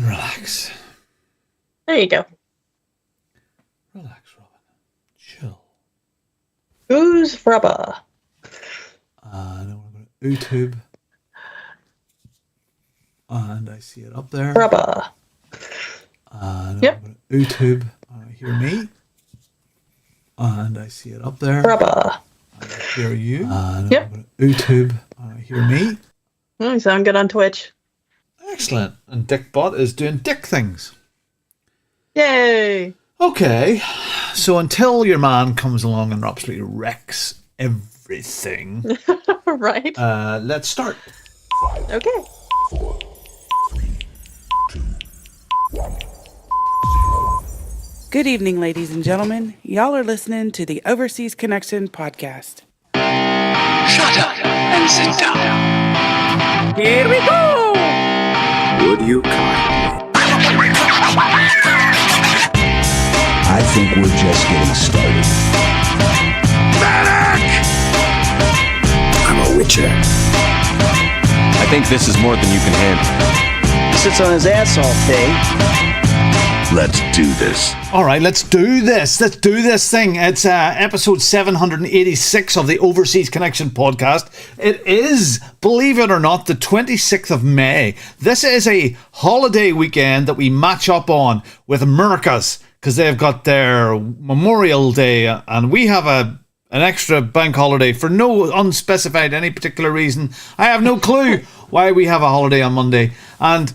and relax. There you go. Relax, Robin. Chill. Who's rubber? And I'm going to YouTube. And I see it up there. Rubber. And Yep. I'm going to YouTube. Hear me. And I see it up there. Rubber. And I hear you. And Yep. I'm going to YouTube. Hear me. Oh, you sound good on Twitch. Excellent. And Dickbot is doing dick things. Yay! Okay. So until your man comes along and absolutely wrecks everything, Right. let's start. Okay. 4, 3, 2, 1. Good evening, ladies and gentlemen. Y'all are listening to the Overseas Connection podcast. Shut up and sit down. Here we go! Would you kindly? I think we're just getting started. Medic! I'm a witcher. I think this is more than you can handle. Sits on his ass all day. Let's do this. All right, let's do this. Let's do this thing. It's episode 786 of the Overseas Connection podcast. It is, believe it or not, the 26th of May. This is a holiday weekend that we match up on with America's because they've got their Memorial Day and we have an extra bank holiday for no unspecified any particular reason. I have no clue why we have a holiday on Monday. And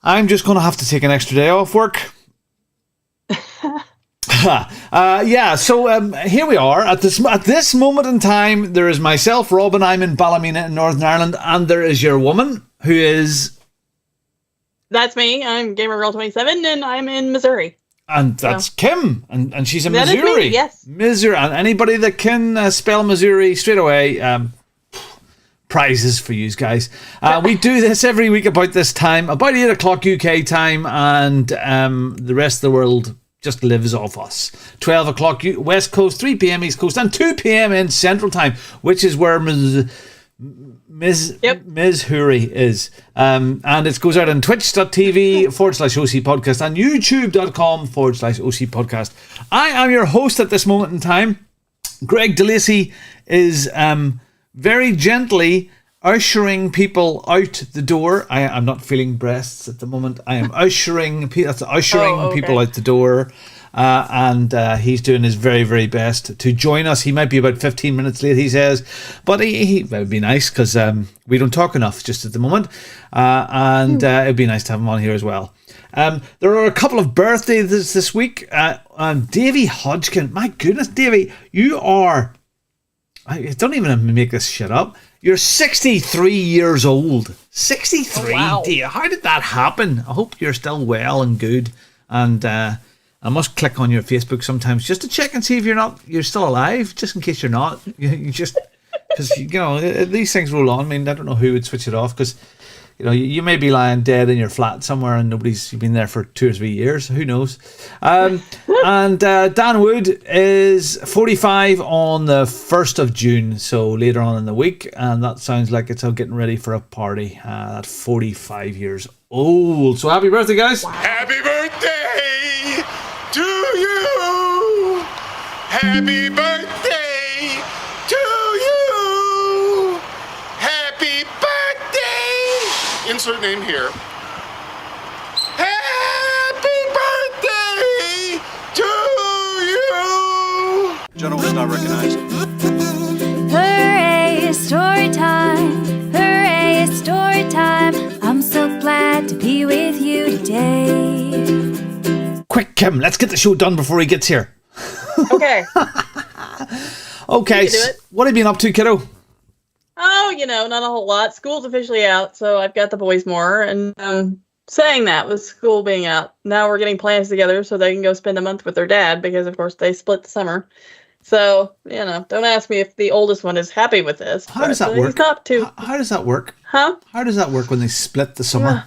I'm just going to have to take an extra day off work. So here we are. At this moment in time, there is myself, Robin. I'm in Ballymena in Northern Ireland. And there is your woman, who is... That's me. I'm GamerGirl27, and I'm in Missouri. And that's Kim. And she's in That is Missouri. me, yes. Missouri. And anybody that can spell Missouri straight away... prizes for you guys. We do this every week about this time, about 8 o'clock UK time, and the rest of the world just lives off us. 12 o'clock West Coast, 3 p.m. East Coast, and 2 p.m. in Central Time, which is where Ms. Huri is. And it goes out on twitch.tv /OC podcast and youtube.com /OC podcast. I am your host at this moment in time. Greg DeLacy is... very gently ushering people out the door. I'm not feeling breasts at the moment. I am ushering people out the door. And he's doing his very, very best to join us. He might be about 15 minutes late, he says. But he would be nice because we don't talk enough just at the moment. And it would be nice to have him on here as well. There are a couple of birthdays this week. Davy Hodgkin. My goodness, Davy, you are... I don't even make this shit up. You're 63 years old. 63? Oh, wow. Dear, how did that happen? I hope you're still well and good. And I must click on your Facebook sometimes just to check and see if you're still alive, just in case you're not. You just because these things roll on. I mean, I don't know who would switch it off because you may be lying dead in your flat somewhere and you've been there for 2 or 3 years. Who knows? And Dan Wood is 45 on the 1st of June, so later on in the week. And that sounds like it's getting ready for a party at 45 years old. So happy birthday, guys. Wow. Happy birthday to you. Happy birthday to you. Happy birthday. Insert name here. Happy birthday to you. Gentleman's not recognized. Hooray, it's story time. Hooray, it's story time. I'm so glad to be with you today. Quick, Kim, let's get the show done before he gets here. Okay. Okay, You can do it. what have you been up to, kiddo? Oh, not a whole lot. School's officially out, so I've got the boys more. And saying that, with school being out, now we're getting plans together so they can go spend a month with their dad because, of course, they split the summer. So, don't ask me if the oldest one is happy with this. How does that but work? He's not too. How does that work? Huh? How does that work when they split the summer?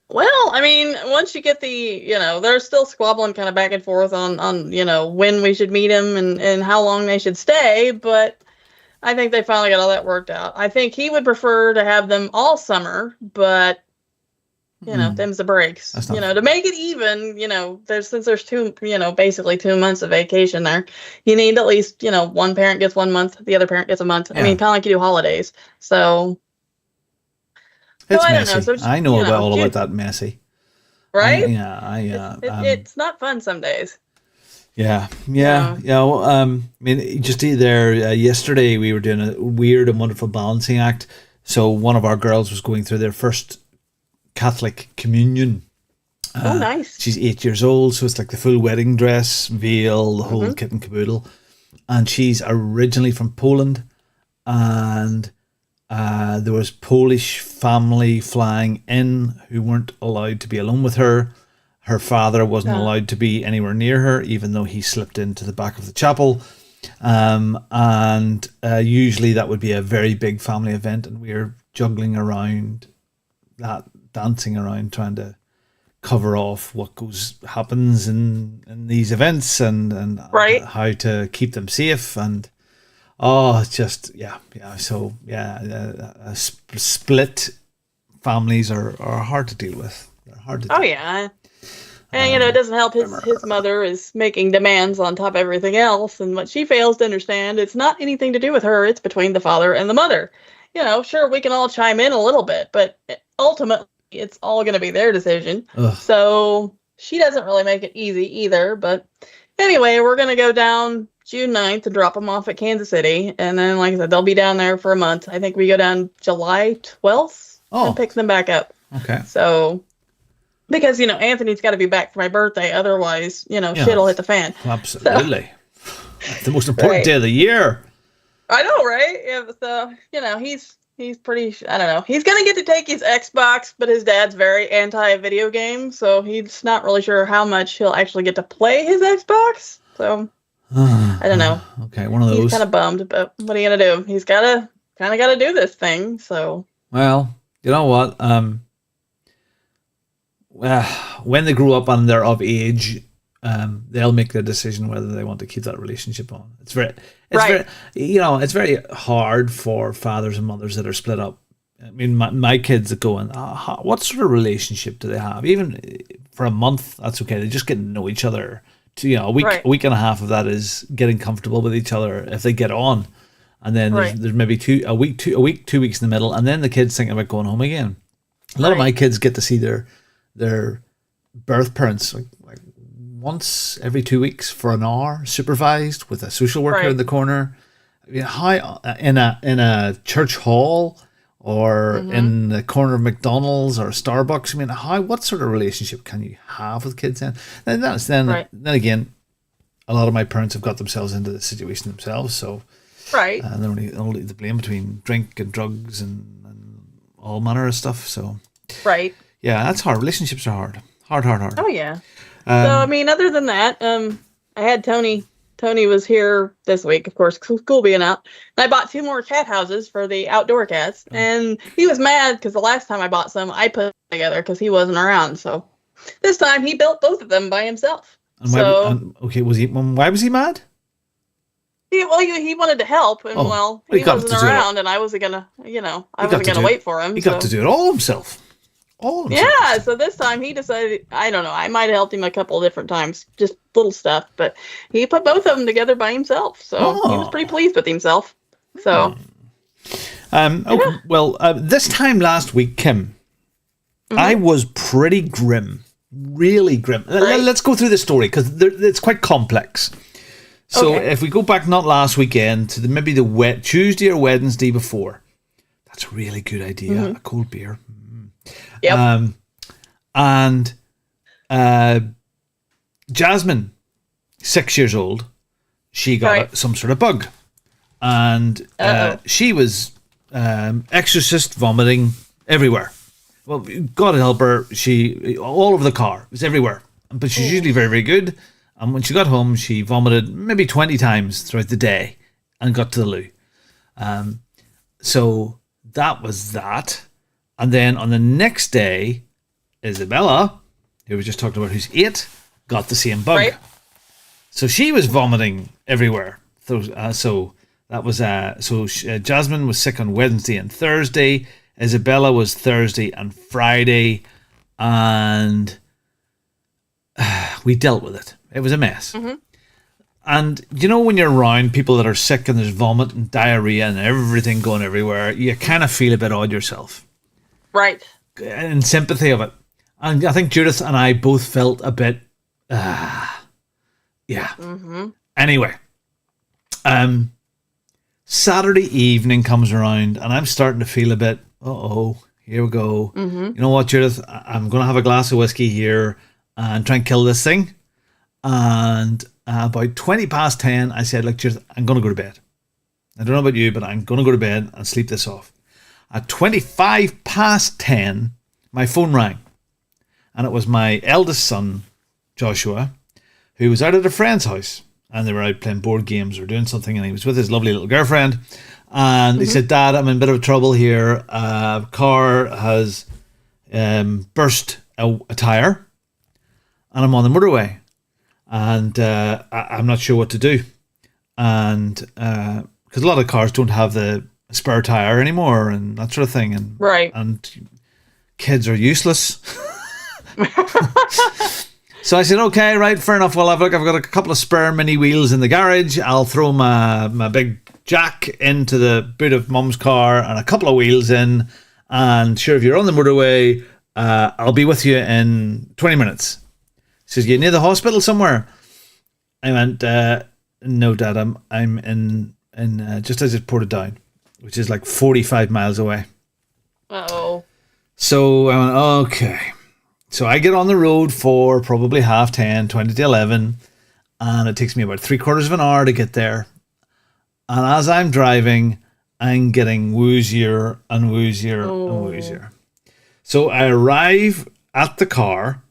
Well, I mean, once you get they're still squabbling kind of back and forth on when we should meet him and how long they should stay, but I think they finally got all that worked out. I think he would prefer to have them all summer, but them's the breaks. That's not To make it even, since there's basically 2 months of vacation there, you need at least, one parent gets 1 month, the other parent gets a month. Yeah. I mean, kind of like you do holidays. So It's I don't messy. know. So just, I know about that messy. right? It's it's not fun some days. Yeah. Well, I mean, just there yesterday we were doing a weird and wonderful balancing act. So one of our girls was going through their first Catholic communion. Oh, nice. She's 8 years old, so it's like the full wedding dress, veil, the whole kit and caboodle. And she's originally from Poland, and there was Polish family flying in who weren't allowed to be alone with her. Her father wasn't allowed to be anywhere near her, even though he slipped into the back of the chapel. And usually that would be a very big family event, and we're juggling around that, dancing around, trying to cover off what happens in these events and Right. how to keep them safe. And split families are hard to deal with. They're hard to deal Oh, yeah. And, it doesn't help his mother is making demands on top of everything else. And what she fails to understand, it's not anything to do with her. It's between the father and the mother. Sure, we can all chime in a little bit, but ultimately it's all going to be their decision. Ugh. So she doesn't really make it easy either. But anyway, we're going to go down June 9th to drop them off at Kansas City. And then, like I said, they'll be down there for a month. I think we go down July 12th and pick them back up. Okay. So... because, Anthony's got to be back for my birthday. Otherwise, shit'll hit the fan. Absolutely. The most important day of the year. I know, right? Yeah, so, he's pretty, I don't know. He's going to get to take his Xbox, but his dad's very anti-video game. So he's not really sure how much he'll actually get to play his Xbox. So, I don't know. Okay, one of those. He's kind of bummed, but what are you going to do? He's kind of got to do this thing, so. Well, you know what? When they grow up and they're of age, they'll make their decision whether they want to keep that relationship on. It's very hard for fathers and mothers that are split up. I mean, my kids are going, what sort of relationship do they have? Even for a month, that's okay. They just get to know each other. A week and a half of that is getting comfortable with each other if they get on, and then there's maybe 2 weeks in the middle, and then the kids thinking about going home again. A lot of my kids get to see their birth parents like once every 2 weeks for an hour, supervised with a social worker in the corner. I mean, how in a church hall or in the corner of McDonald's or Starbucks? I mean, what sort of relationship can you have with kids then? And then again, a lot of my parents have got themselves into the situation themselves, so and they're only the blame between drink and drugs and all manner of stuff. So yeah, that's hard. Relationships are hard. Hard. Oh, yeah. So, I mean, other than that, I had Tony. Tony was here this week, of course, school being out. And I bought 2 more cat houses for the outdoor cats. And he was mad because the last time I bought some, I put them together because he wasn't around. So this time he built both of them by himself. And why was he mad? He wanted to help, and he wasn't around, and I wasn't gonna, wait for him. He got to do it all himself. Yeah, so this time he decided, I don't know, I might have helped him a couple of different times, just little stuff, but he put both of them together by himself, so he was pretty pleased with himself. So, okay, well, this time last week, Kim, I was pretty grim, really grim. Let's go through the story because it's quite complex. So if we go back not last weekend to maybe the Tuesday or Wednesday before, that's a really good idea. A cold beer. Yep. And Jasmine, 6 years old, she got some sort of bug, and she was exorcist vomiting everywhere. Well, God help her, she all over the car. It was everywhere, but she's usually very, very good. And when she got home, she vomited maybe 20 times throughout the day, and got to the loo. So that was that. And then on the next day, Isabella, who we just talked about, who's 8, got the same bug. So she was vomiting everywhere. So that was Jasmine was sick on Wednesday and Thursday. Isabella was Thursday and Friday, and we dealt with it. It was a mess. And you know, when you're around people that are sick and there's vomit and diarrhea and everything going everywhere, you kind of feel a bit odd yourself. Right. In sympathy of it. And I think Judith and I both felt a bit, Anyway, Saturday evening comes around and I'm starting to feel a bit, here we go. You know what, Judith? I'm going to have a glass of whiskey here and try and kill this thing. And about 20 past 10, I said, look, Judith, I'm going to go to bed. I don't know about you, but I'm going to go to bed and sleep this off. At 25 past 10, my phone rang. And it was my eldest son, Joshua, who was out at a friend's house. And they were out playing board games or doing something. And he was with his lovely little girlfriend. And he said, Dad, I'm in a bit of trouble here. Car has burst a tyre. And I'm on the motorway. And I'm not sure what to do. And because a lot of cars don't have the spare tyre anymore and that sort of thing. And, right. And kids are useless. So I said, okay, right, fair enough. Well, I've got a couple of spare mini wheels in the garage. I'll throw my big jack into the boot of Mum's car and a couple of wheels in. And sure, if you're on the motorway, I'll be with you in 20 minutes. He says, you near the hospital somewhere? I went, no, Dad, I'm in just as it Portadown, which is like 45 miles away. Uh-oh. So I went, okay. So I get on the road for probably 10:30, 20 to 11, and it takes me about 3/4 of an hour to get there. And as I'm driving, I'm getting woozier and woozier and woozier. So I arrive at the car,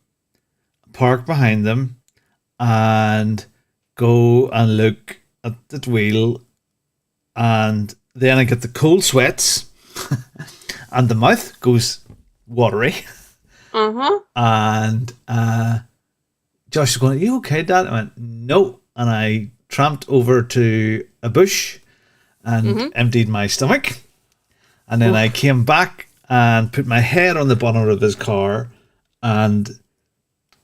park behind them, and go and look at the wheel, and then I get the cold sweats, and the mouth goes watery. And Josh was going, are you okay, Dad? I went, no. And I tramped over to a bush and emptied my stomach. And then I came back and put my head on the bonnet of his car and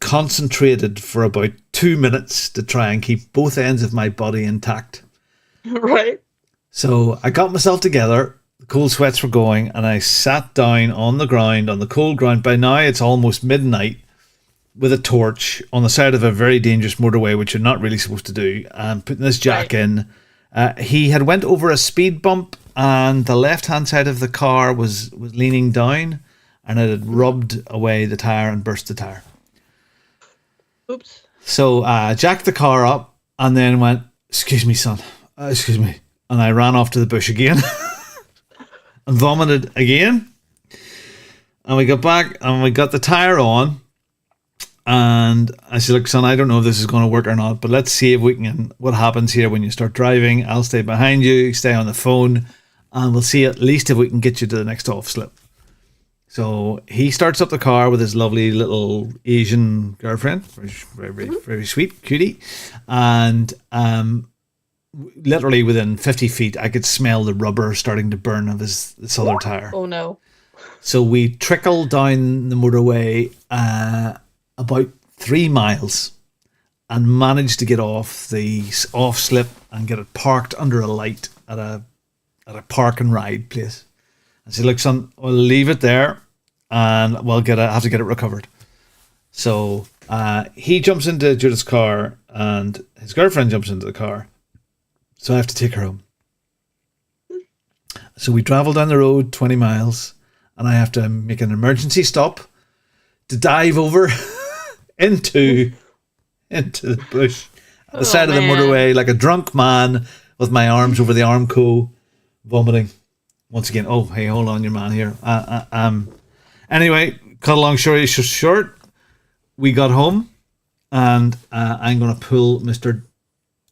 concentrated for about 2 minutes to try and keep both ends of my body intact. Right. So I got myself together. The cold sweats were going, and I sat down on the ground, on the cold ground. By now, it's almost midnight, with a torch on the side of a very dangerous motorway, which you're not really supposed to do, and putting this jack in. He had went over a speed bump, and the left-hand side of the car was leaning down, and it had rubbed away the tyre and burst the tyre. Oops. So jacked the car up, and then went, excuse me, son, excuse me. And I ran off to the bush again. And vomited again. And we got back and we got the tyre on. And I said, look, son, I don't know if this is going to work or not, but let's see if we can, what happens here when you start driving. I'll stay behind you, stay on the phone, and we'll see at least if we can get you to the next off slip. So he starts up the car with his lovely little Asian girlfriend, very sweet, cutie. And literally within 50 feet, I could smell the rubber starting to burn of this other tire. Oh no. So we trickled down the motorway about 3 miles and managed to get off the off slip and get it parked under a light at a park and ride place. I said, look, son, we'll leave it there and we'll have to get it recovered. So he jumps into Judith's car and his girlfriend jumps into the car. So I have to take her home. So we travel down the road 20 miles and I have to make an emergency stop to dive over into the bush at the side of the motorway like a drunk man with my arms over the Armco, vomiting. Once again, oh, hey, hold on, your man here. Anyway, cut a long story short, we got home and I'm going to pull Mr.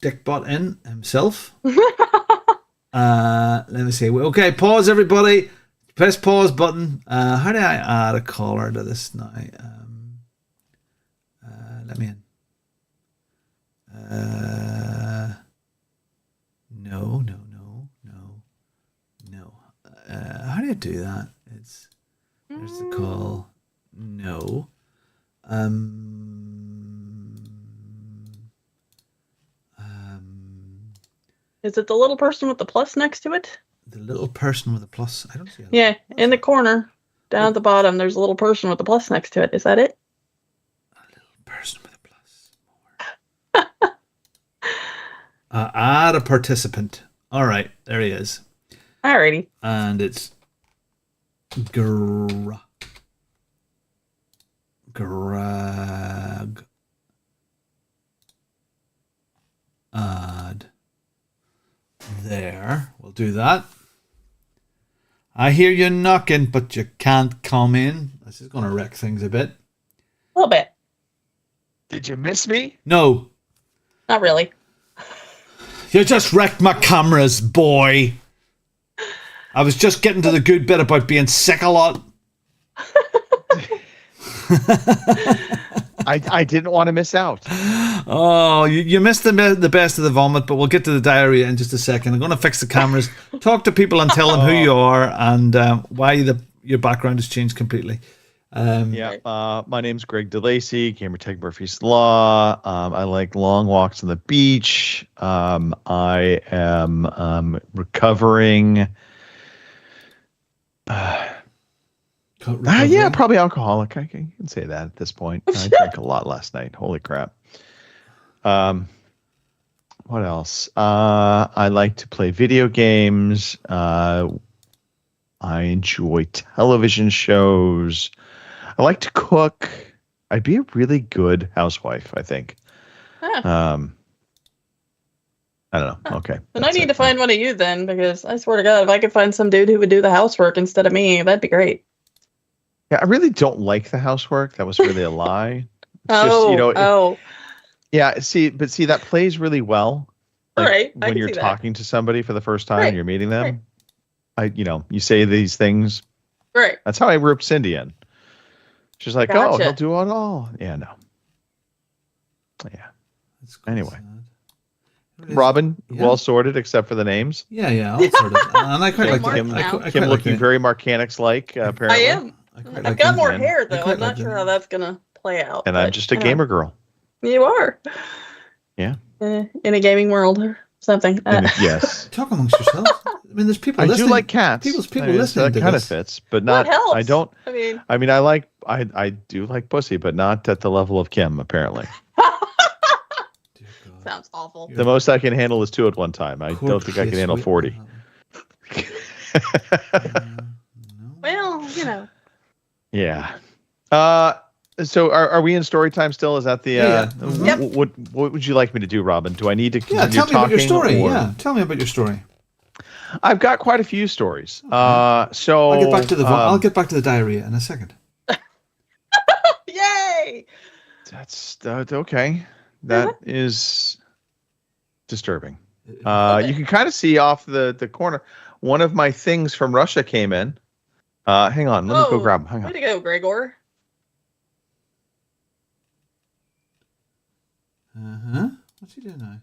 Dickbot in himself. Let me see. Okay, pause, everybody. Press pause button. How do I add a caller to this now? Let me in. No. How do I do that? There's the call. No. So, Is it the little person with the plus next to it? the little person with a plus. I don't see it. Yeah, in the corner, down at the bottom, there's a little person with a plus next to it. Is that it? Person with a plus. Add a participant. All right, there he is. Alrighty. And it's Greg. Add. There. We'll do that. I hear you knocking, but you can't come in. This is going to wreck things a bit. A little bit. Did you miss me? No. Not really. You just wrecked my cameras, boy. I was just getting to the good bit about being sick a lot. I didn't want to miss out. Oh, you missed the best of the vomit, but we'll get to the diarrhea in just a second. I'm going to fix the cameras, talk to people and tell them who you are and why your background has changed completely. My name's Greg DeLacy, Gamertag Murphy's Law. I like long walks on the beach. I am recovering. Probably alcoholic. I can say that at this point. I drank a lot last night. Holy crap. What else? I like to play video games. I enjoy television shows. I like to cook. I'd be a really good housewife, I think. I don't know. Okay. Then I need to find one of you then, because I swear to God, if I could find some dude who would do the housework instead of me, that'd be great. Yeah, I really don't like the housework. That was really a lie. Yeah, see, that plays really well. Like, right. When you're talking to somebody for the first time and you're meeting them. Right. You say these things. Right. That's how I roped Cindy in. She's like, Gotcha. oh, he'll do it all. Yeah, no. Yeah. Anyway. Robin, well sorted except for the names. Yeah, all sorted. And I quite like Kim. Kim looking very Marcanix-like, apparently. I am. I've got more hair, though. I'm not sure how that's going to play out. And I'm just a gamer girl. You are. Yeah. In a gaming world or something. Yes. Talk amongst yourselves. I mean, there's people listening. I do like cats. People listening that to kind this. of fits, but not. Helps. I don't. I mean, I do like pussy, but not at the level of Kim, apparently. sounds awful. The most I can handle is 2 at one time. I don't think I can handle 40. Well, Yeah. So are we in story time still? Is that the Yep. What would you like me to do, Robin? Do I need to continue tell me about your story. or- Yeah, tell me about your story. I've got quite a few stories. So I'll get back to I'll get back to the diarrhea in a second. Yay! That's okay. That is disturbing. You can kind of see off the corner. One of my things from Russia came in. Hang on, let me go grab them. Hang on. Way to go, Gregor. What's he doing now?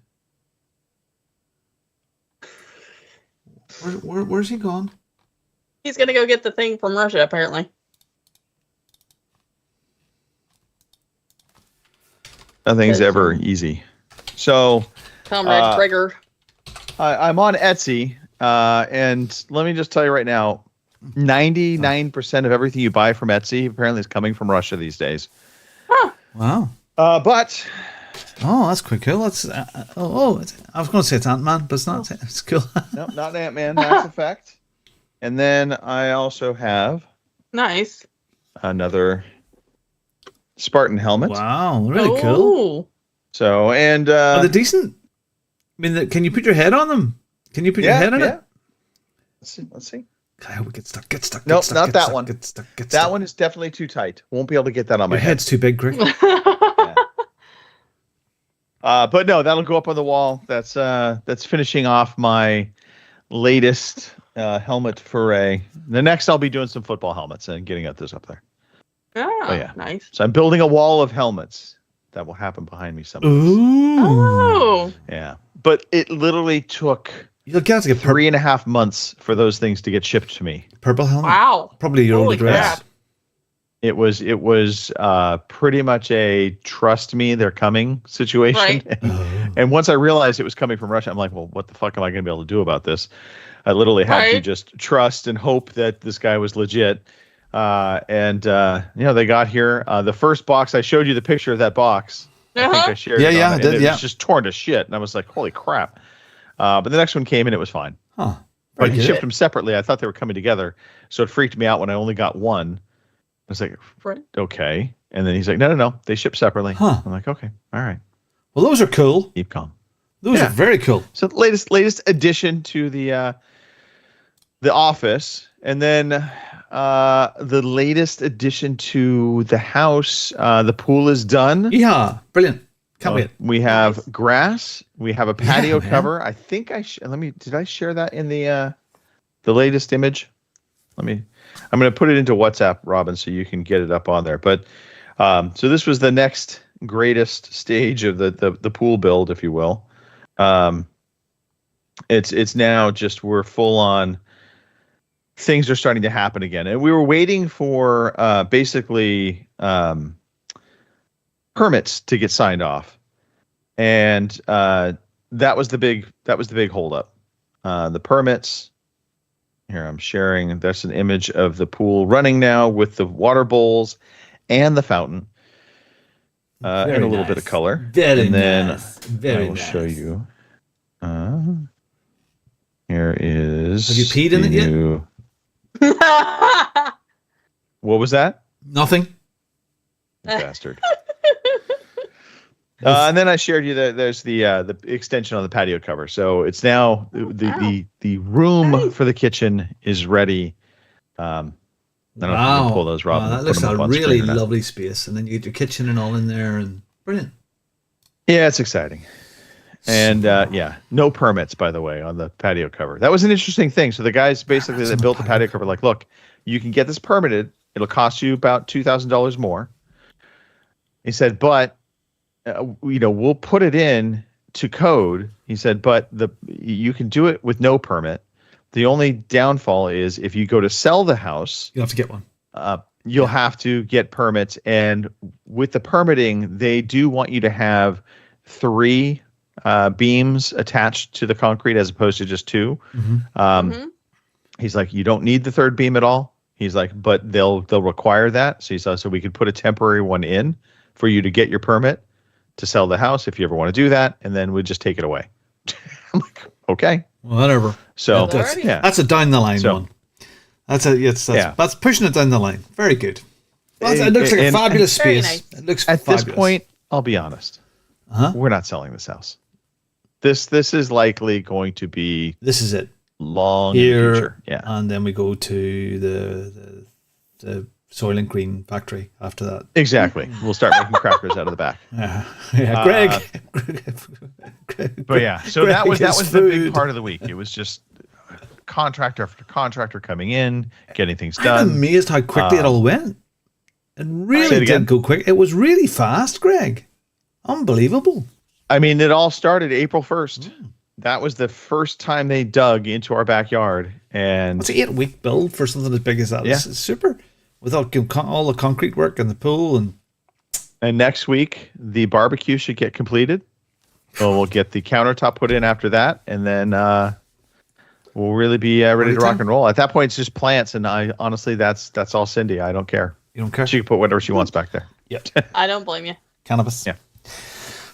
Where's he gone? He's gonna go get the thing from Russia, apparently. Nothing's ever easy. So, Comrade Gregor. I'm on Etsy, and let me just tell you right now, 99% of everything you buy from Etsy apparently is coming from Russia these days. Huh. Wow. But that's quite cool. That's I was going to say it's Ant-Man, but it's not. It's cool. no, not Ant-Man. Mass Effect. And then I also have Nice. another Spartan helmet. Wow, really cool. So and are they decent? I mean, can you put your head on them? Can you put your head on it? Let's see. I hope we get stuck. Nope, stuck, not get that stuck, one. Get stuck, get That stuck. one is definitely too tight. Won't be able to get that on my Your head's too big, Greg. But no, that'll go up on the wall. That's finishing off my latest helmet foray. The next, I'll be doing some football helmets and getting those up there. Oh, yeah, nice. So I'm building a wall of helmets. That will happen behind me someday. Ooh. Oh. Yeah, but it literally took You'll get to get 3.5 months for those things to get shipped to me. purple helmet. Wow. Probably your old Holy address. crap. It was pretty much a trust me, they're coming situation. Right. And once I realized it was coming from Russia, I'm like, well, what the fuck am I going to be able to do about this? I literally had to just trust and hope that this guy was legit. And they got here. The first box, I showed you the picture of that box. I think I shared it. I did. It was just torn to shit. And I was like, holy crap. But the next one came and it was fine. Huh. But he shipped them separately. I thought they were coming together. So it freaked me out when I only got one. I was like, okay. And then he's like, no. They ship separately. Huh. I'm like, okay. All right. Well, those are cool. Keep calm. Those are very cool. So the latest addition to the office. And then the latest addition to the house. The pool is done. Yeah. Brilliant. Can't wait. We have grass. We have a patio cover. I think did I share that in the latest image? I'm going to put it into WhatsApp, Robin, so you can get it up on there. But so this was the next greatest stage of the pool build, if you will. It's now just we're full on. Things are starting to happen again, and we were waiting for basically permits to get signed off, and that was the big holdup. The permits. Here I'm sharing. That's an image of the pool running now with the water bowls and the fountain, and a little bit of color. Very nice. Very I will show you. Here is. Have you peed in it yet? What was that? Nothing. Bastard. And then I shared you that there's the extension on the patio cover. So it's now the room for the kitchen is ready. I don't know if you can pull those, Robin. That looks a really lovely space. And then you get your kitchen and all in there, and brilliant. Yeah, it's exciting. And no permits, by the way, on the patio cover. That was an interesting thing. So the guys basically that built the patio cover, like, look, you can get this permitted. It'll cost you about $2,000 more. He said, but we'll put it in to code. He said, but you can do it with no permit. The only downfall is if you go to sell the house, you have to get one. You'll have to get permits, and with the permitting, they do want you to have 3 beams attached to the concrete as opposed to just 2. He's like, you don't need the 3rd beam at all. He's like, but they'll require that. So he said, so we could put a temporary one in for you to get your permit to sell the house if you ever want to do that, and then we'd just take it away. I'm like, okay, whatever. So that's a down the line one. That's pushing it down the line. Very good. It looks like a fabulous space. Nice. It looks at fabulous. this point. I'll be honest. We're not selling this house. This is likely going to be. This is it. Long here, in the future. Yeah, and then we go to the Soil and Green factory after that. Exactly. We'll start making crackers out of the back. Greg. But yeah, so Greg that was the food. big part of the week. It was just contractor after contractor coming in, getting things done. I'm amazed how quickly it all went. It really did go quick. It was really fast, Greg. Unbelievable. I mean, it all started April 1st. That was the first time they dug into our backyard. And it's an 8-week build for something as big as that. Yeah. It's super. Without all the concrete work and the pool. And next week, the barbecue should get completed. So we'll get the countertop put in after that. And then we'll really be ready to rock and roll. At that point, it's just plants. And honestly, that's all Cindy. I don't care. You don't care? She can put whatever she wants back there. Yep. I don't blame you. Cannabis. Yeah.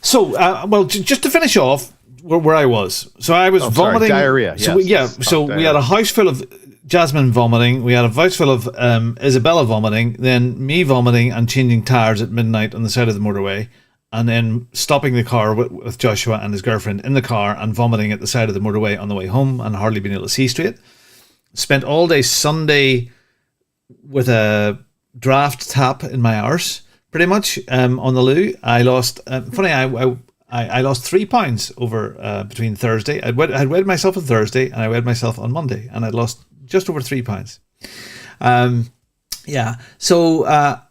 So, just to finish off where I was. So I was vomiting. Diarrhea. So yes, we had a house full of Jasmine vomiting. We had a house full of Isabella vomiting. Then me vomiting and changing tires at midnight on the side of the motorway. And then stopping the car with Joshua and his girlfriend in the car and vomiting at the side of the motorway on the way home and hardly being able to see straight. Spent all day Sunday with a draft tap in my arse, pretty much, on the loo. I lost, I lost 3 pounds over between Thursday. I'd weighed myself on Thursday and I weighed myself on Monday, and I'd lost just over 3 pounds. Yeah. So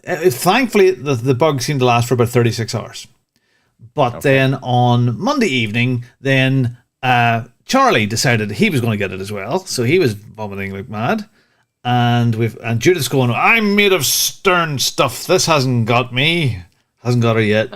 thankfully the bug seemed to last for about 36 hours. But then on Monday evening, then Charlie decided he was going to get it as well. So he was vomiting like mad. and Judith's going, I'm made of stern stuff. This hasn't got me. Hasn't got her yet.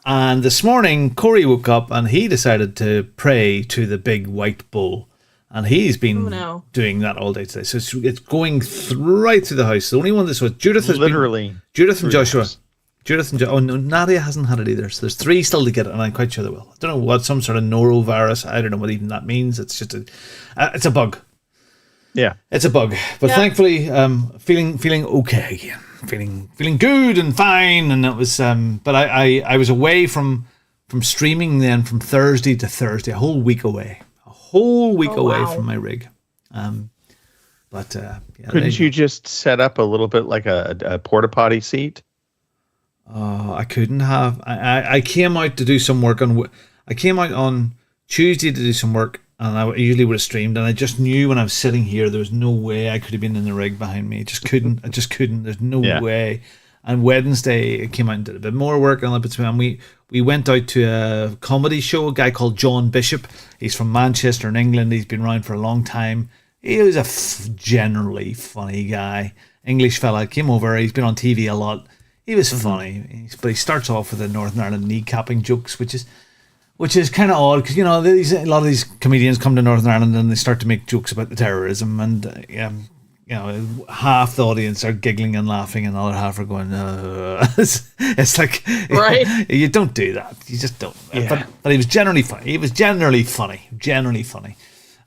And this morning, Corey woke up and he decided to pray to the big white bull. And he's been doing that all day today. So it's going right through the house. The only one that's what Judith has literally been, Judith and Joshua. Oh no, Nadia hasn't had it either. So there's 3 still to get it, and I'm quite sure they will. I don't know what, some sort of norovirus. I don't know what even that means. It's just it's a bug. Yeah, it's a bug. But thankfully, feeling okay again. Feeling good and fine. And it was. But I was away from streaming then from Thursday to Thursday, a whole week away. Away from my rig. Couldn't you just set up a little bit like a porta potty seat? I couldn't have. I came out to do some work I came out on Tuesday to do some work, and I usually would have streamed, and I just knew when I was sitting here there was no way I could have been in the rig behind me. I just couldn't. There's no way. And Wednesday I came out and did a bit more work on it. And we went out to a comedy show, a guy called John Bishop. He's from Manchester in England. He's been around for a long time. He was a generally funny guy. English fella, came over. He's been on TV a lot. He was funny. But he starts off with the Northern Ireland kneecapping jokes, which is kind of odd because, a lot of these comedians come to Northern Ireland and they start to make jokes about the terrorism, and half the audience are giggling and laughing and the other half are going, it's like, right. You don't do that. You just don't. Yeah. But he was generally funny. Generally funny.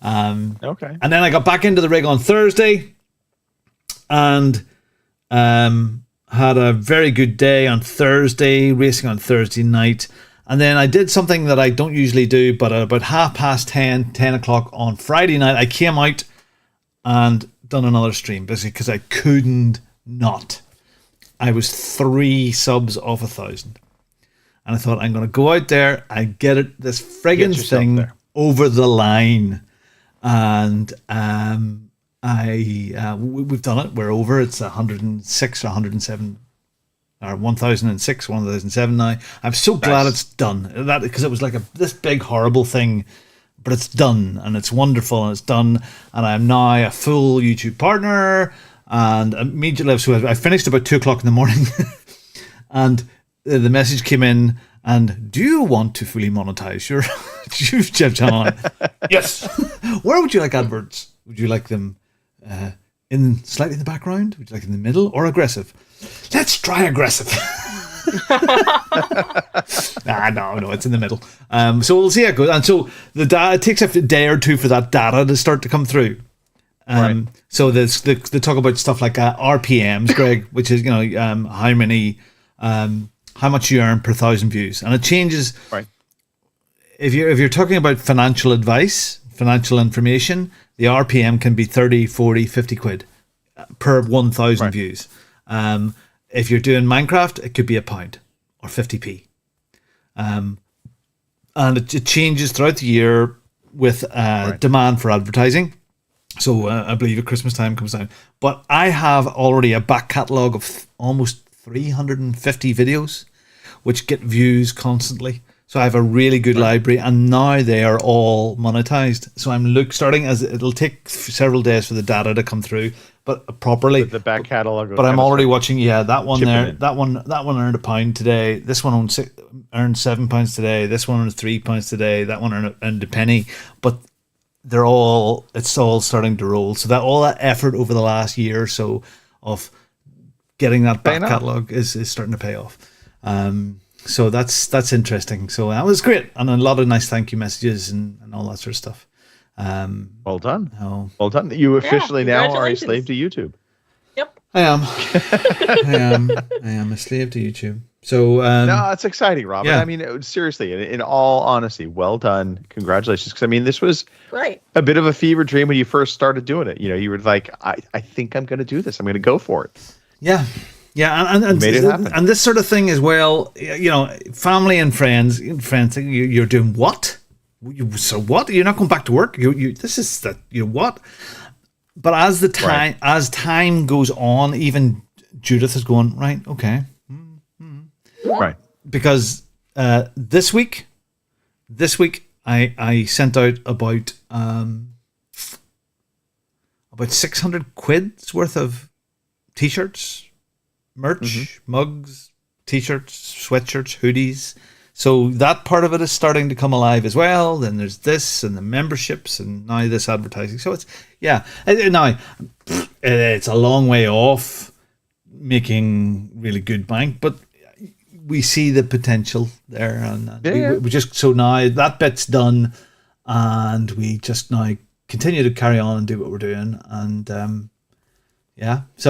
Okay. And then I got back into the rig on Thursday and had a very good day on Thursday, racing on Thursday night. And then I did something that I don't usually do, but at about 10:30, 10 o'clock on Friday night, I came out and done another stream, basically, because I couldn't not. I was 3 subs off 1,000. And I thought, I'm going to go out there and get this friggin' thing there over the line. And we've done it. We're over. It's 106 or 107 or 1006, 1007 now. I'm so glad it's done. That because it was like this big horrible thing, but it's done and it's wonderful and it's done. And I'm now a full YouTube partner. And immediately, so I finished about 2 o'clock in the morning, and the message came in. And do you want to fully monetize your YouTube channel? Yes. Where would you like adverts? Would you like them in slightly in the background? Would you like in the middle or aggressive? Let's try aggressive. No, it's in the middle. So we'll see how it goes. And so it takes a day or two for that data to start to come through. Right. So they talk about stuff like RPMs, Greg, which is how much you earn per 1,000 views, and it changes. Right. If you're talking about financial advice, financial information, the RPM can be 30, 40, 50 quid per 1,000 views. If you're doing Minecraft, it could be £1 or 50p. And it changes throughout the year with demand for advertising. So I believe at Christmas time comes down. But I have already a back catalogue of almost 350 videos which get views constantly. So I have a really good library, and now they are all monetized. So I'm starting as it'll take several days for the data to come through, but properly. The back catalog. But I'm already watching. Yeah, that one there. That one earned £1 today. This one earned £7 today. This one earned £3 today. That one earned a penny. But it's all starting to roll. So that all that effort over the last year or so of getting that back catalog is starting to pay off. So that's interesting. So that was great, and a lot of nice thank you messages and all that sort of stuff. Well done. Well done. You officially now are a slave to YouTube. Yep. I am. I am a slave to YouTube. So no, it's exciting, Robin. Yeah. I mean, seriously, in all honesty, well done. Congratulations. Because I mean, this was a bit of a fever dream when you first started doing it. You were like, I think I'm going to do this. I'm going to go for it. Yeah. Yeah, and made it happen. And this sort of thing as well, family and friends, you're doing what? So what? You're not going back to work? What? But as time goes on, even Judith is going, right, okay. Right. Because this week I sent out about about 600 quid's worth of t-shirts, merch, mugs, t-shirts, sweatshirts, hoodies. So that part of it is starting to come alive as well. Then there's this and the memberships and now this advertising. So it's, now it's a long way off making really good bank, but we see the potential there. And we just, so now that bit's done and we just now continue to carry on and do what we're doing. And good. It's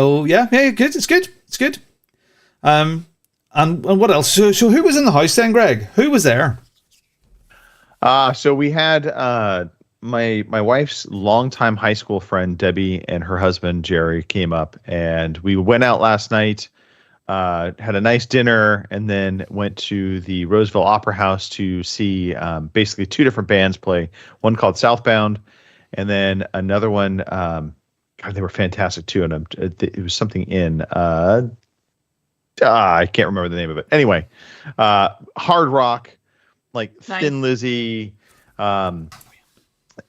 good. And what else? So who was in the house then, Greg? Who was there? So we had my wife's longtime high school friend Debbie and her husband Jerry came up, and we went out last night, had a nice dinner, and then went to the Roseville Opera House to see basically two different bands play. One called Southbound, and then another one. God, they were fantastic too, and it was something in. I can't remember the name of it. Anyway, hard rock, like Nice. Thin Lizzy, Iron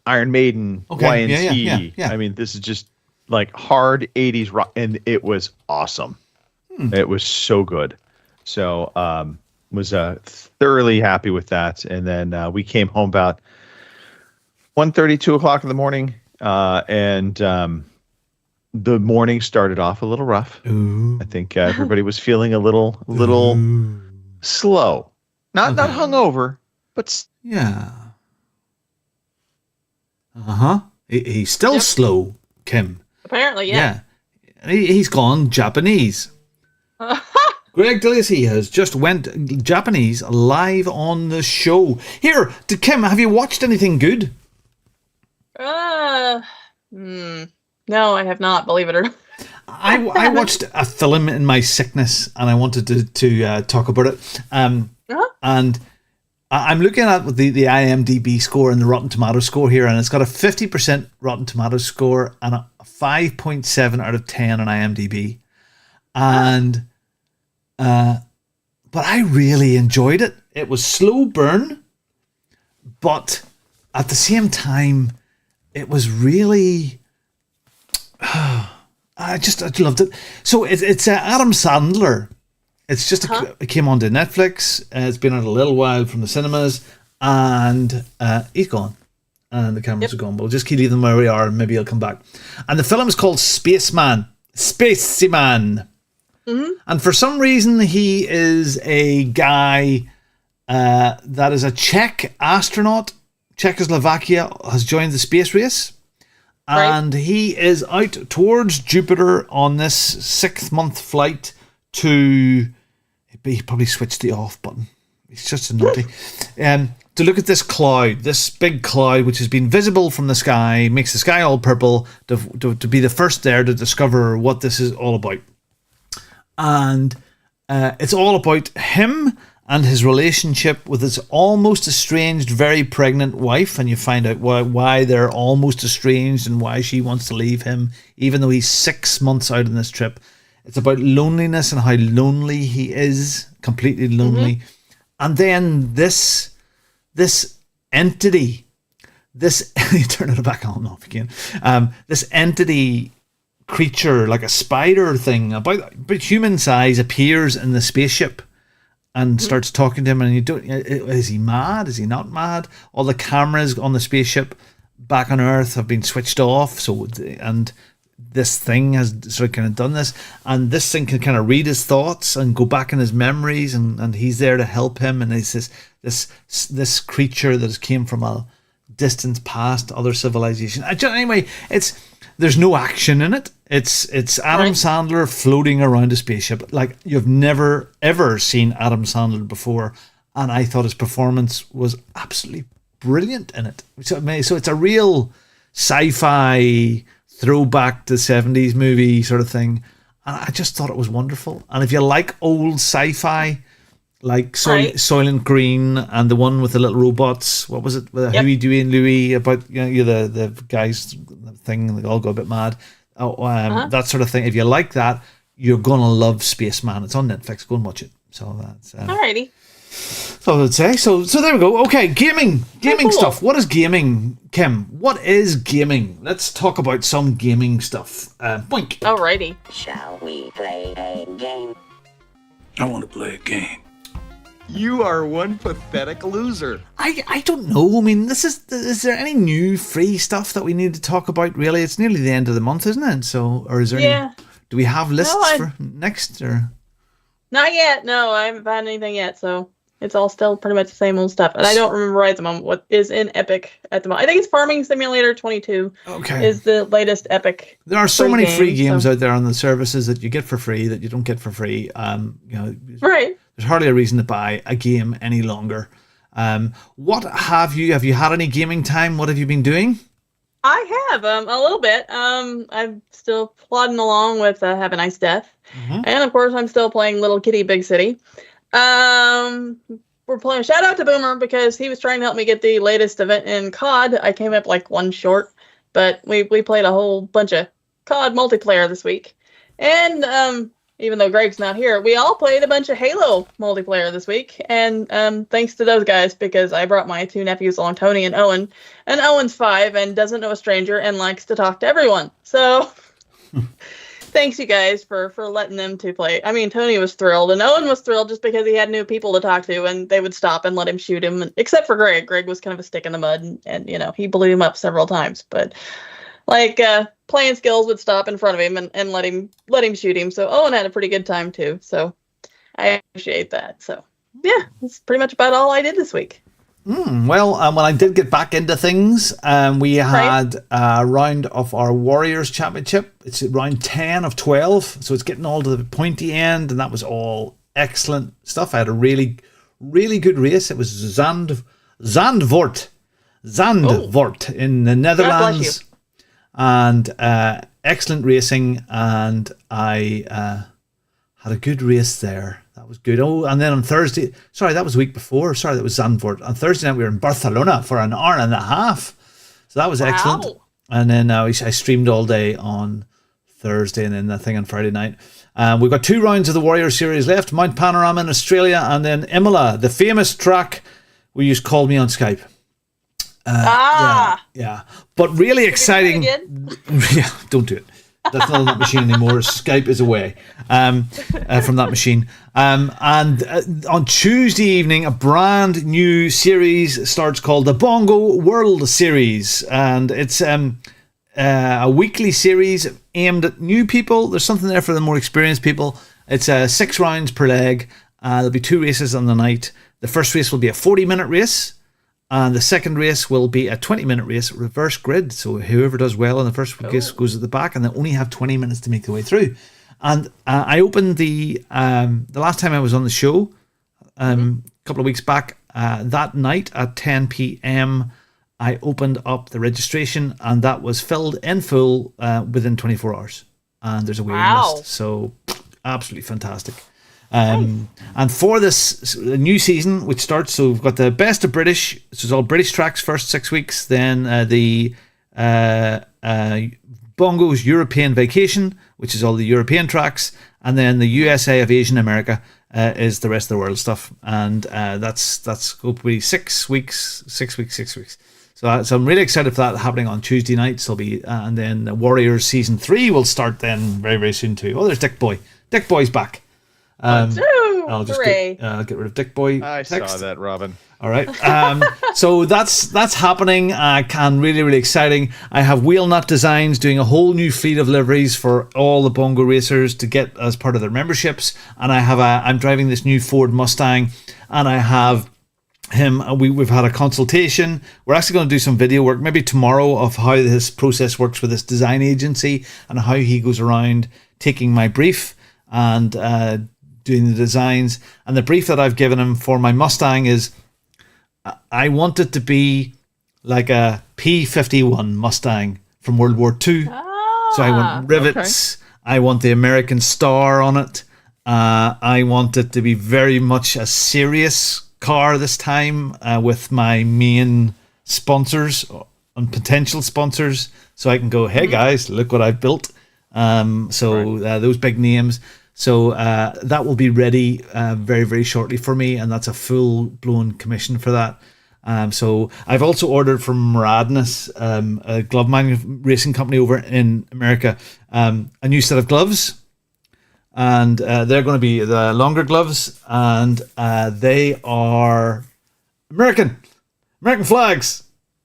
Maiden, Okay, YNT. yeah. I mean, this is just like hard 80s rock, and it was awesome. It was so good. So was thoroughly happy with that. And then we came home about 1:30, 2 o'clock in the morning, and the morning started off a little rough. Ooh. I think everybody was feeling a little slow, not hungover, but Yeah. He's still slow, Kim. Apparently, yeah. He's gone Japanese. Greg DeLacy has just went Japanese live on the show. Here, Kim, have you watched anything good? No, I have not, believe it or not. I watched a film in my sickness, and I wanted to talk about it. And I'm looking at the IMDb score and the Rotten Tomatoes score here, and it's got a 50% Rotten Tomatoes score and a 5.7 out of 10 on IMDb. And but I really enjoyed it. It was slow burn, but at the same time, it was really. I loved it. So it's Adam Sandler. It's just it came onto Netflix. It's been out a little while from the cinemas, and he's gone, and the cameras are gone. But we'll just keep leaving them where we are, and maybe he'll come back. And the film is called Spaceman. And for some reason, he is a guy that is a Czech astronaut. Czechoslovakia has joined the space race. And he is out towards Jupiter on this 6-month flight to... He probably switched the off button. He's just a naughty. To look at this cloud, this big cloud, which has been visible from the sky, makes the sky all purple, to be the first there to discover what this is all about. And it's all about him and his relationship with his almost estranged, very pregnant wife, and you find out why they're almost estranged and why she wants to leave him, even though he's 6 months out on this trip. It's about loneliness and how lonely he is, completely lonely. And then this entity, you turn it back on and off again. This entity creature, like a spider thing, about human size, appears in the spaceship and starts talking to him, and is he mad? Is he not mad? All the cameras on the spaceship back on Earth have been switched off, and this thing has sort of kind of done this, and this thing can kind of read his thoughts and go back in his memories, and he's there to help him, and it's this creature that has came from a distant past, other civilization. Anyway, there's no action in it. It's Adam Sandler floating around a spaceship. Like, you've never ever seen Adam Sandler before, and I thought his performance was absolutely brilliant in it. So it's a real sci-fi throwback to 70s movie sort of thing, and I just thought it was wonderful. And if you like old sci-fi, like Soylent Green and the one with the little robots, what was it, with Huey, Dewey and Louie, about the guys thing, they all go a bit mad, that sort of thing. If you like that, you're gonna love Spaceman. It's on Netflix. Go and watch it. So that's alrighty. So I would say. So there we go. Okay, gaming cool. stuff. What is gaming, Kim? What is gaming? Let's talk about some gaming stuff. Boink. Alrighty. Shall we play a game? I want to play a game. You are one pathetic loser. I don't know. I mean, is there any new free stuff that we need to talk about? Really, it's nearly the end of the month, isn't it? So, or is there? Yeah. Do we have lists No, for next or? Not yet. No, I haven't found anything yet. So it's all still pretty much the same old stuff. And I don't remember right at the moment what is in Epic at the moment. I think it's Farming Simulator 22 Okay. is the latest Epic. There are so free many game, free games so- out there on the services that you get for free that you don't get for free. Right. There's hardly a reason to buy a game any longer. What have you had any gaming time? What have you been doing? I have a little bit. I'm still plodding along with Have a Nice Death, and of course I'm still playing Little Kitty Big City. We're playing. Shout out to Boomer because he was trying to help me get the latest event in COD. I came up like one short, but we played a whole bunch of COD multiplayer this week, and even though Greg's not here, we all played a bunch of Halo multiplayer this week. And thanks to those guys, because I brought my two nephews along, Tony and Owen. And Owen's 5 and doesn't know a stranger and likes to talk to everyone. So thanks, you guys, for letting them to play. I mean, Tony was thrilled, and Owen was thrilled just because he had new people to talk to, and they would stop and let him shoot him. Except for Greg. Greg was kind of a stick in the mud, and he blew him up several times. But playing skills would stop in front of him and let him shoot him. So Owen had a pretty good time too. So I appreciate that. So yeah, that's pretty much about all I did this week. Well, when I did get back into things, we had a round of our Warriors Championship. It's round 10 of 12, so it's getting all to the pointy end, and that was all excellent stuff. I had a really, really good race. It was Zandvoort in the Netherlands. And excellent racing, and I had a good race there. That was good. Oh, and then on Thursday, sorry, that was the week before. Sorry, that was Zandvoort. On Thursday night, we were in Barcelona for an hour and a half. So that was excellent. And then I streamed all day on Thursday, and then the thing on Friday night. We've got 2 rounds of the Warrior Series left. Mount Panorama in Australia, and then Imola, the famous track where you called me on Skype. Yeah. But really exciting. Yeah, don't do it. That's not on that machine anymore. Skype is away from that machine. And on Tuesday evening, a brand new series starts called the Bongo World Series. And it's a weekly series aimed at new people. There's something there for the more experienced people. It's 6 rounds per leg. There'll be 2 races on the night. The first race will be a 40-minute race. And the second race will be a 20-minute race, reverse grid. So whoever does well in the first race goes at the back, and they only have 20 minutes to make their way through. And I opened the last time I was on the show, a couple of weeks back, that night at 10 p.m., I opened up the registration, and that was filled in full within 24 hours. And there's a waiting list. So absolutely fantastic. And for this new season, which starts, so we've got the best of British, so it's all British tracks first 6 weeks, then the Bongo's European Vacation, which is all the European tracks, and then the USA of Asian America is the rest of the world stuff, and that's going to be 6 weeks. So I'm really excited for that happening on Tuesday nights. There'll be, and then the Warriors Season 3 will start then very, very soon too. Oh, there's Dick Boy. Dick Boy's back. I'll just get rid of Dick Boy. I text. saw that, Robin. All right. So that's happening. Really, really exciting. I have Wheelnut Designs doing a whole new fleet of liveries for all the Bongo racers to get as part of their memberships. And I'm driving this new Ford Mustang, and I have him. We've had a consultation. We're actually going to do some video work maybe tomorrow of how this process works with this design agency and how he goes around taking my brief and doing the designs. And the brief that I've given him for my Mustang is I want it to be like a P-51 Mustang from World War II. So I want rivets. Okay. I want the American star on it. I want it to be very much a serious car this time with my main sponsors and potential sponsors. So I can go, hey guys, look what I've built. Those big names. So that will be ready very, very shortly for me, and that's a full-blown commission for that. So I've also ordered from Radness, a glove racing company over in America, a new set of gloves, and they're going to be the longer gloves, and they are American flags.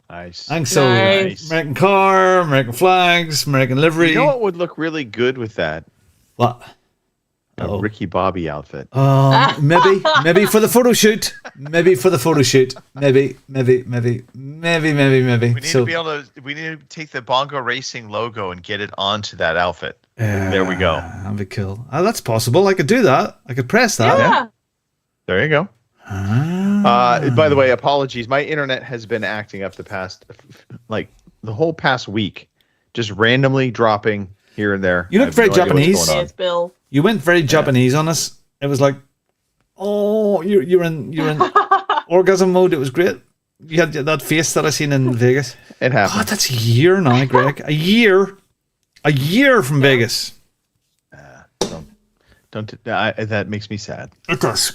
Nice. And so Nice. American car, American flags, American livery. You know what would look really good with that? What? A Ricky Bobby outfit. Maybe for the photo shoot. Maybe. We need to take the Bongo Racing logo and get it onto that outfit. There we go. That'd be cool. That's possible. I could do that. I could press that. Yeah. There you go. By the way, apologies. My internet has been acting up the whole past week, just randomly dropping here and there. You look very Japanese. Yes, Bill. You went very Japanese on us. It was like, oh, you're in orgasm mode. It was great. You had that face that I seen in Vegas. It happened. God, that's a year now, Greg. A year from Vegas. That makes me sad. It does.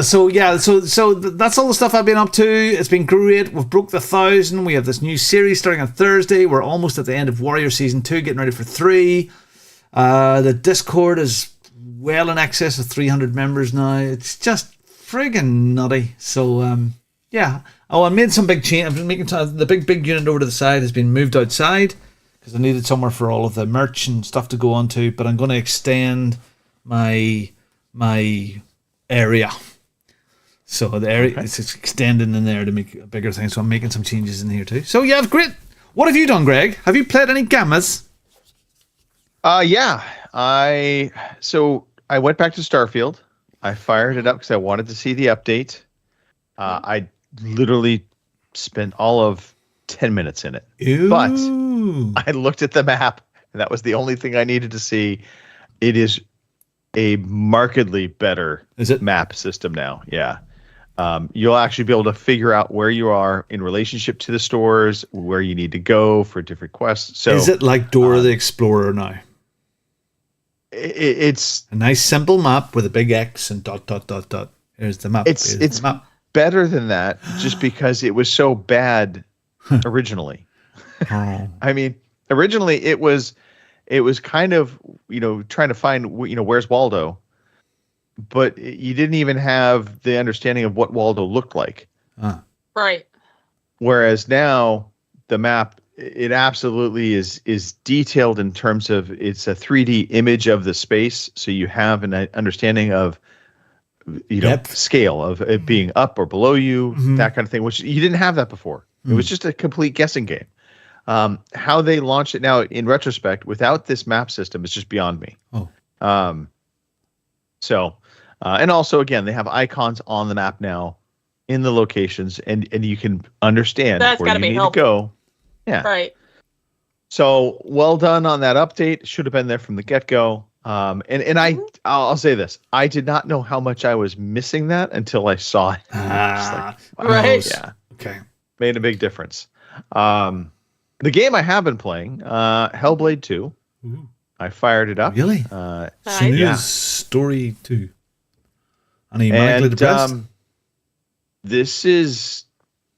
So yeah. So that's all the stuff I've been up to. It's been great. We've broke the 1,000. We have this new series starting on Thursday. We're almost at the end of Warrior Season 2, getting ready for 3. The Discord is well in excess of 300 members now. It's just friggin' nutty. So yeah. Oh, I made some big change. I've been making the big unit over to the side has been moved outside because I needed somewhere for all of the merch and stuff to go onto. But I'm going to extend my area. So the area it's extending in there to make a bigger thing. So I'm making some changes in here too. So yeah, great. What have you done, Greg? Have you played any gammas? Yeah. I went back to Starfield. I fired it up because I wanted to see the update. I literally spent all of 10 minutes in it. Ooh. But I looked at the map, and that was the only thing I needed to see. It is a markedly better map system now. Yeah. You'll actually be able to figure out where you are in relationship to the stores, where you need to go for different quests. So is it like Dora the Explorer now? It's a nice simple map with a big X and ... Here's the map. It's the map. Better than that, just because it was so bad originally. I mean, originally it was kind of, trying to find, where's Waldo, but you didn't even have the understanding of what Waldo looked like. Right. Whereas now the map, it absolutely is detailed in terms of it's a 3D image of the space. So you have an understanding of, scale of it being up or below you, that kind of thing, which you didn't have that before. It was just a complete guessing game. How they launched it now in retrospect without this map system is just beyond me. And also again, they have icons on the map now in the locations and you can understand where you need to go. Yeah. Right. So well done on that update. Should have been there from the get-go. I'll say this. I did not know how much I was missing that until I saw it. Right. Yeah. Okay. Made a big difference. The game I have been playing, Hellblade 2. Ooh. I fired it up. Really? Story 2. And this is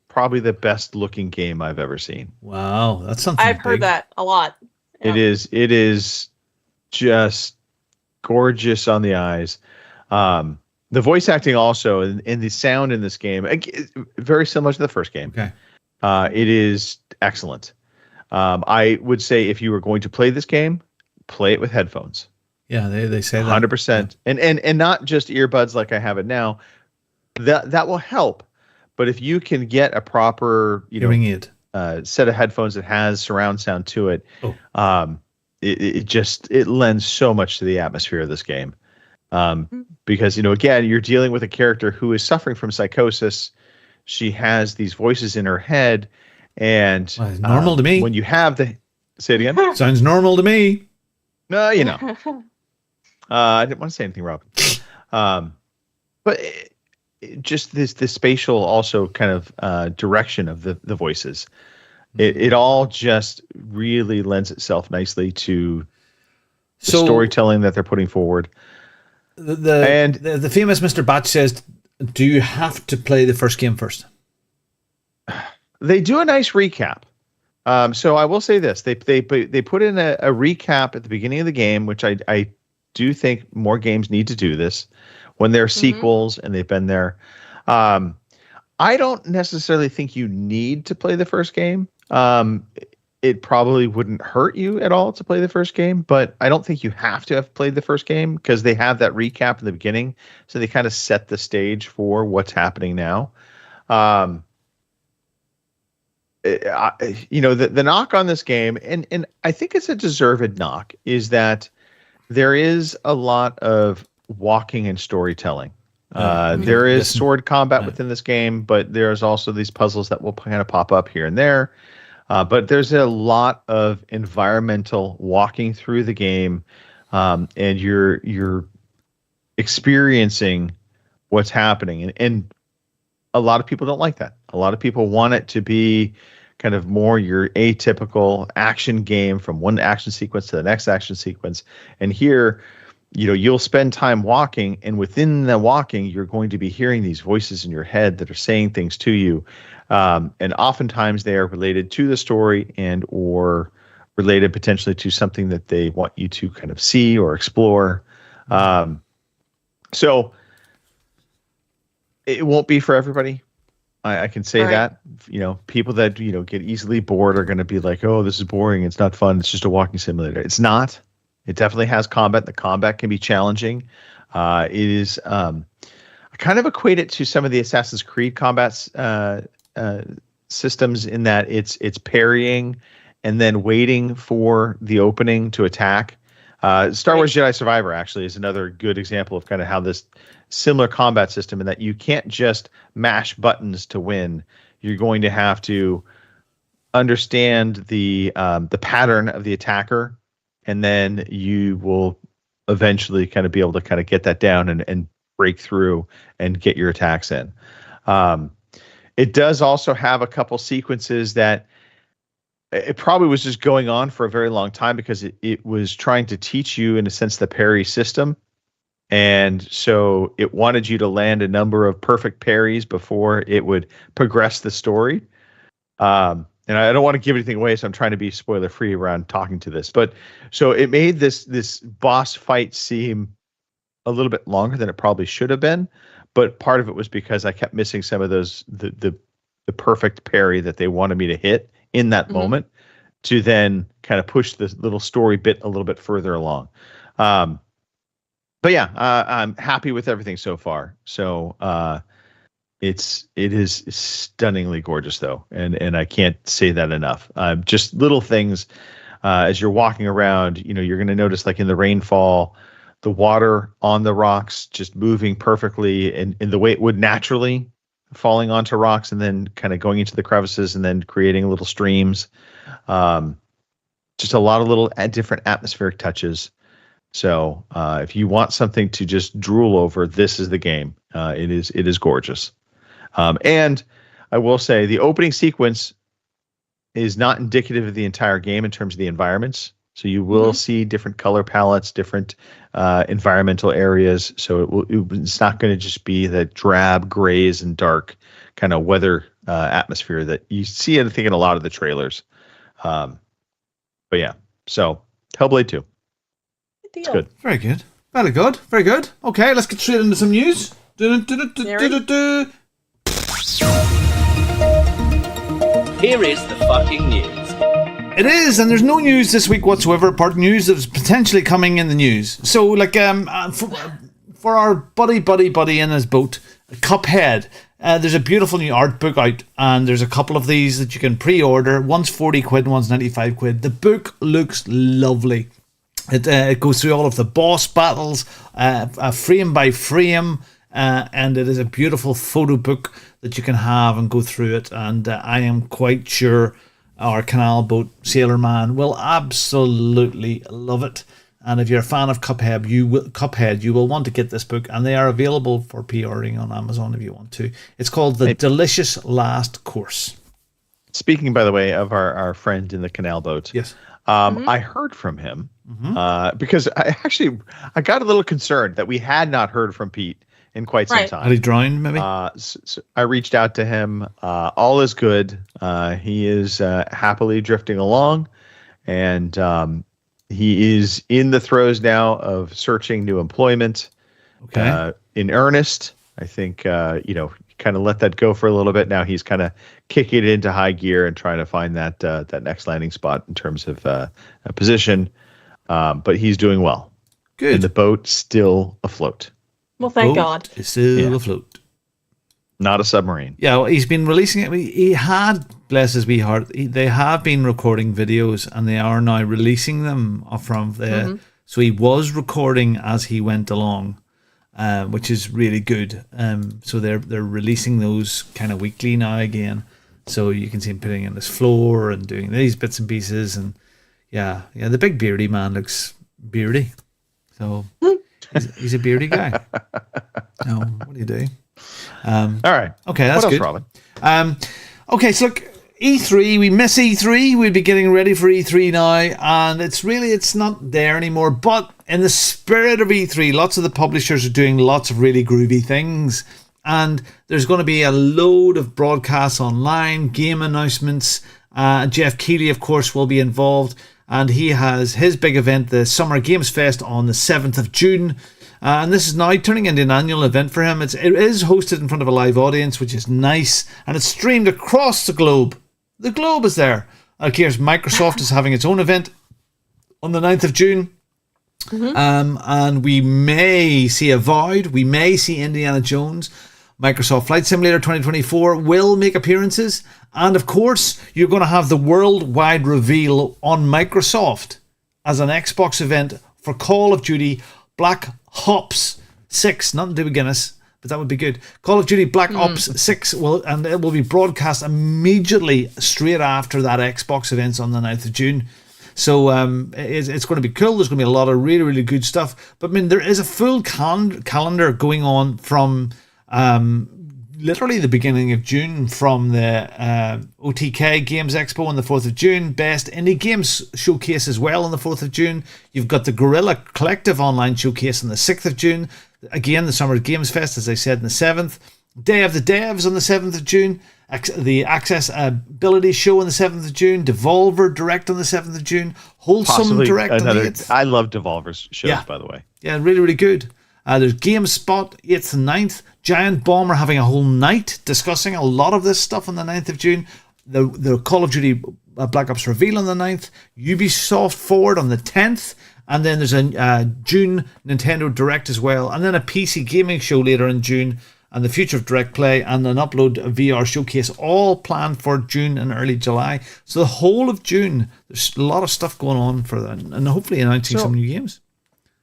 probably the best looking game I've ever seen. Wow, that's something I've heard that a lot. Yeah. It is just gorgeous on the eyes. The voice acting also and the sound in this game, very similar to the first game. Okay. It is excellent. I would say if you were going to play this game, play it with headphones. Yeah, they say that 100%, and not just earbuds like I have it now. That will help. But if you can get a proper hearing aid set of headphones that has surround sound to it, it lends so much to the atmosphere of this game. Because again, you're dealing with a character who is suffering from psychosis. She has these voices in her head, and normal to me. When you have say it again. Sounds normal to me. No, I didn't want to say anything, Robin. But just this spatial also kind of direction of the voices. It all just really lends itself nicely to the storytelling that they're putting forward. The famous Mr. Batch says, do you have to play the first game first? They do a nice recap. So I will say this: they put in a recap at the beginning of the game, which I do think more games need to do this when they're sequels and they've been there. I don't necessarily think you need to play the first game. It probably wouldn't hurt you at all to play the first game, but I don't think you have to have played the first game because they have that recap in the beginning, so they kind of set the stage for what's happening now. The knock on this game, and I think it's a deserved knock, is that there is a lot of walking and storytelling. There is sword combat within this game, but there's also these puzzles that will kind of pop up here and there. But there's a lot of environmental walking through the game, and you're experiencing what's happening. And a lot of people don't like that. A lot of people want it to be kind of more your atypical action game from one action sequence to the next action sequence. And here, you'll spend time walking, and within the walking, you're going to be hearing these voices in your head that are saying things to you. And oftentimes they are related to the story and or related potentially to something that they want you to kind of see or explore. So it won't be for everybody. I can say that. People that get easily bored are going to be like, "Oh, this is boring. It's not fun. It's just a walking simulator." It's not. It definitely has combat. The combat can be challenging. It is. I kind of equate it to some of the Assassin's Creed combat systems in that it's parrying and then waiting for the opening to attack. Star Wars Jedi Survivor actually is another good example of kind of how this similar combat system, in that you can't just mash buttons to win. You're going to have to understand the pattern of the attacker, and then you will eventually kind of be able to kind of get that down and break through and get your attacks in. It does also have a couple sequences that it probably was just going on for a very long time because it was trying to teach you, in a sense, the parry system. And so it wanted you to land a number of perfect parries before it would progress the story. And I don't want to give anything away, so I'm trying to be spoiler free around talking to this. But so it made this boss fight seem a little bit longer than it probably should have been. But part of it was because I kept missing some of those the perfect parry that they wanted me to hit in that moment to then kind of push the little story bit a little bit further along. But yeah, I'm happy with everything so far. So it is stunningly gorgeous though, and I can't say that enough. Just little things as you're walking around, you're going to notice, like in the rainfall, the water on the rocks just moving perfectly in the way it would naturally, falling onto rocks and then kind of going into the crevices and then creating little streams. Just a lot of little different atmospheric touches. So if you want something to just drool over, this is the game. It is gorgeous. And I will say the opening sequence is not indicative of the entire game in terms of the environments. So you will see different color palettes, different environmental areas. So it's not going to just be the drab grays and dark kind of weather atmosphere that you see, I think, in a lot of the trailers. But yeah, so Hellblade 2. It's good. Very good. Very good. Very good. Okay, let's get straight into some news. Here is the fucking news. It is, and there's no news this week whatsoever, apart news that's potentially coming in the news. So, like, for our buddy in his boat, Cuphead, there's a beautiful new art book out, and there's a couple of these that you can pre-order. One's 40 quid, one's 95 quid. The book looks lovely. It goes through all of the boss battles, frame by frame, and it is a beautiful photo book that you can have and go through it. And I am quite sure our canal boat sailor man will absolutely love it. And if you're a fan of Cuphead, you will want to get this book, and they are available for pre-ordering on Amazon if you want to. It's called The Delicious Last Course. Speaking, by the way, of our friend in the canal boat, yes, I heard from him because I got a little concerned that we had not heard from Pete in quite some time. Had he drowned, maybe? So I reached out to him. All is good. He is happily drifting along, and he is in the throes now of searching new employment. Okay. In earnest. I think kind of let that go for a little bit. Now he's kind of kicking it into high gear and trying to find that next landing spot in terms of a position. But he's doing well. Good. And the boat's still afloat. Well, thank God. It's still afloat. Not a submarine. Yeah, well, he's been releasing it. He had, bless his wee heart, they have been recording videos and they are now releasing them from the. So he was recording as he went along, which is really good. So they're releasing those kind of weekly now again. So you can see him putting in his floor and doing these bits and pieces. And yeah, the big beardy man looks beardy. So he's a beardy guy. No, what do you do? All right. Okay, that's what else, good. Robin? Okay, so look, E3, we miss E3. We'll be getting ready for E3 now, and it's not there anymore. But in the spirit of E3, lots of the publishers are doing lots of really groovy things, and there's going to be a load of broadcasts online, game announcements. Jeff Keighley, of course, will be involved, and he has his big event, the Summer Games Fest, on the 7th of June. And this is now turning into an annual event for him. It is hosted in front of a live audience, which is nice, and it's streamed across the globe. The globe is there. Of course, Microsoft is having its own event on the 9th of June. And we may see Avowed. We may see Indiana Jones. Microsoft Flight Simulator 2024 will make appearances. And of course, you're going to have the worldwide reveal on Microsoft as an Xbox event for Call of Duty Black Ops 6, nothing to do with Guinness, but that would be good. Call of Duty Black Ops 6 and it will be broadcast immediately straight after that Xbox event on the 9th of June. So it's going to be cool. There's going to be a lot of really, really good stuff. But I mean, there is a full calendar going on from literally the beginning of June, from the OTK Games Expo on the 4th of June, Best Indie Games Showcase as well on the 4th of June. You've got the Guerrilla Collective Online Showcase on the 6th of June. Again, the Summer Games Fest, as I said, on the 7th. Day of the Devs on the 7th of June. The Accessibility Show on the 7th of June. Devolver Direct on the 7th of June. Wholesome Possibly Direct on the 8th. I love Devolver's shows, by the way. Yeah, really, really good. There's GameSpot 8th and 9th. Giant Bomb are having a whole night discussing a lot of this stuff on the 9th of June. The Call of Duty Black Ops reveal on the 9th. Ubisoft Forward on the 10th. And then there's a June Nintendo Direct as well. And then a PC gaming show later in June. And the Future of Direct Play and an Upload VR showcase, all planned for June and early July. So the whole of June, there's a lot of stuff going on for that. And hopefully announcing some new games.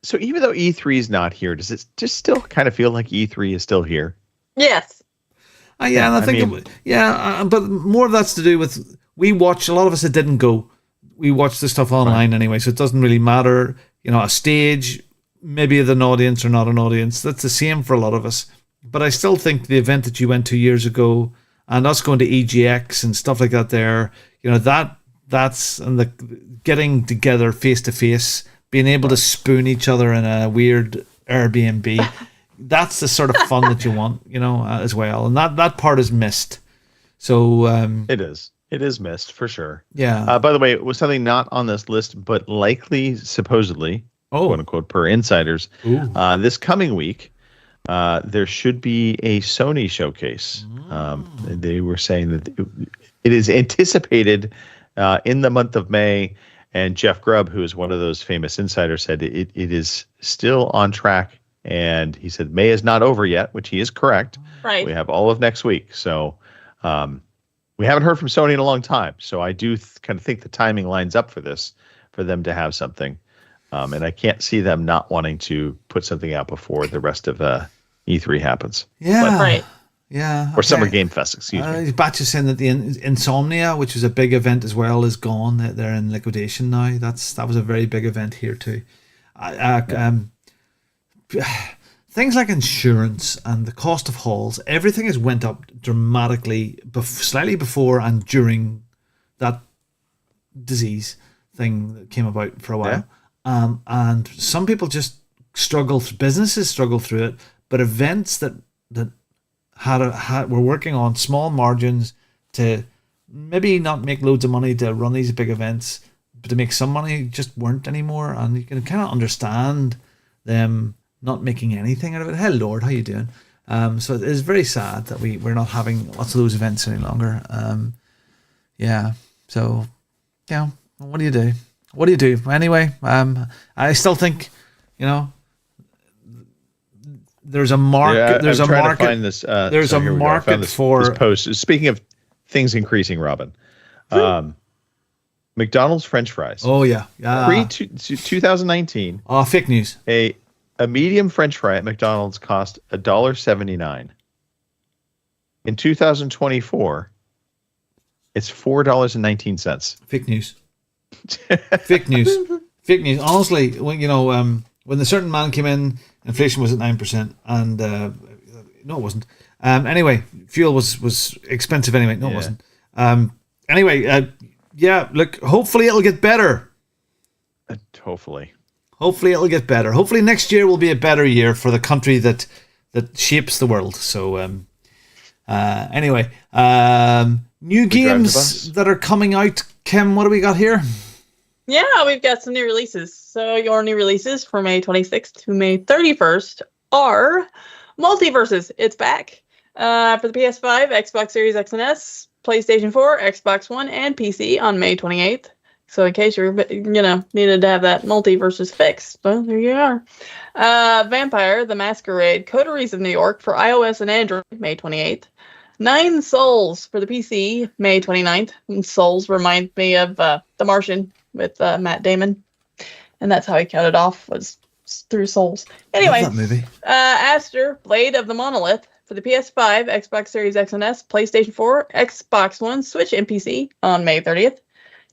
So even though E3 is not here, does it just still kind of feel like E3 is still here? Yes. Yeah, and I think, but more of that's to do with, we watch, a lot of us that didn't go, we watch the stuff online anyway, so it doesn't really matter, a stage, maybe an audience or not an audience, that's the same for a lot of us. But I still think the event that you went 2 years ago, and us going to EGX and stuff like that there, that's, and the getting together face to face, being able to spoon each other in a weird Airbnb, that's the sort of fun that you want, as well. And that part is missed. So it is missed for sure. Yeah. By the way, it was something not on this list, but likely, supposedly, quote unquote, per insiders, this coming week, there should be a Sony showcase. They were saying that it is anticipated in the month of May. And Jeff Grubb, who is one of those famous insiders, said it is still on track. And he said May is not over yet, which he is correct. Right. We have all of next week. So we haven't heard from Sony in a long time. So I do kind of think the timing lines up for this, for them to have something. And I can't see them not wanting to put something out before the rest of E3 happens. Yeah. Right. Yeah. Or Summer Game Fest, excuse me. Batch is saying that the Insomnia, which was a big event as well, is gone. They're in liquidation now. That was a very big event here too. Things like insurance and the cost of halls, everything has went up dramatically, slightly before and during that disease. thing that came about for a while. And some people just businesses struggle through it, but events that were working on small margins to maybe not make loads of money to run these big events, but to make some money, just weren't anymore. And you can kind of understand them not making anything out of it. Hey Lord, how you doing? So it is very sad that we're not having lots of those events any longer. So what do you do? What do you do? Anyway, I still think, there's a market. There's a market. To find this, there's a market for this post. Speaking of things increasing, Robin, McDonald's French fries. Oh yeah. Pre 2019. Oh, fake news. A medium French fry at McDonald's cost $1.79. In 2024, it's $4.19. Fake news. Fake news. Fake news. Honestly, when the certain man came in, inflation was at 9%, and no, it wasn't. Anyway, fuel was expensive anyway. No, it wasn't. Look, hopefully it'll get better. Hopefully it'll get better. Hopefully next year will be a better year for the country that shapes the world. So new games that are coming out. Kim, what do we got here? Yeah, we've got some new releases. So your new releases for May 26th to May 31st are Multiverses. It's back for the PS5, Xbox Series X and S, PlayStation 4, Xbox One, and PC on May 28th. So in case you're, needed to have that Multiverses fixed, well, there you are. Vampire: The Masquerade, Coteries of New York for iOS and Android, May 28th. 9 Souls for the PC, May 29th. And Souls remind me of The Martian with Matt Damon. And that's how he cut it off, was through Souls. Anyway, love that movie. Aster, Blade of the Monolith for the PS5, Xbox Series X and S, PlayStation 4, Xbox One, Switch, and PC on May 30th.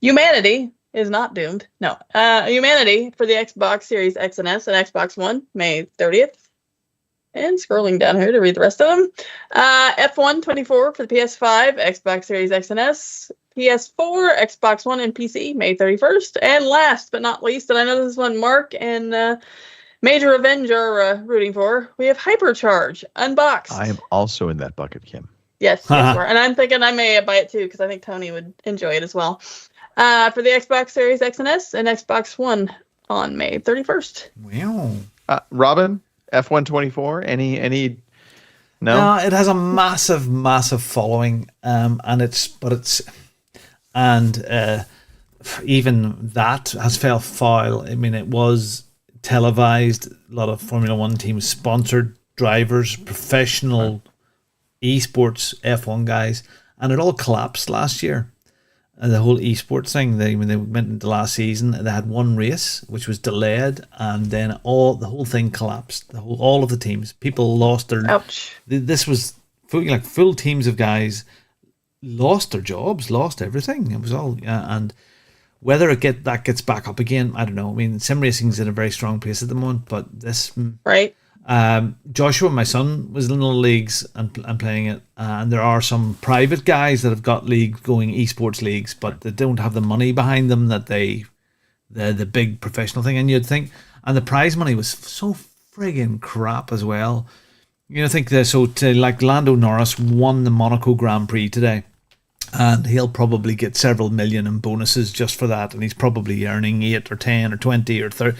Humanity is not doomed. No. Humanity for the Xbox Series X and S and Xbox One, May 30th. And scrolling down here to read the rest of them. F1 24 for the PS5, Xbox Series X and S, PS4, Xbox One, and PC, May 31st. And last but not least, and I know this is one Mark and Major Revenge are rooting for, we have Hypercharge Unboxed. I am also in that bucket, Kim. Yes, yes, we are. And I'm thinking I may buy it too, because I think Tony would enjoy it as well. For the Xbox Series X and S and Xbox One on May 31st. Wow. Robin, F124, any No, it has a massive following, even that has fell foul. I mean, it was televised. A lot of Formula One teams sponsored drivers, professional esports F1 guys, and it all collapsed last year. The whole esports thing. When they went into last season, they had one race which was delayed, and then the whole thing collapsed. All of the teams, people lost their. Ouch. This was full teams of guys lost their jobs, lost everything. It was all and whether that gets back up again, I don't know. I mean, sim racing's in a very strong place at the moment, but this right. Joshua, my son, was in little leagues and playing it, and there are some private guys that have got esports leagues, but they don't have the money behind them that the big professional thing. And you'd think, and the prize money was so friggin' crap as well. Lando Norris won the Monaco Grand Prix today, and he'll probably get several million in bonuses just for that, and he's probably earning 8 or 10 or 20 or 30.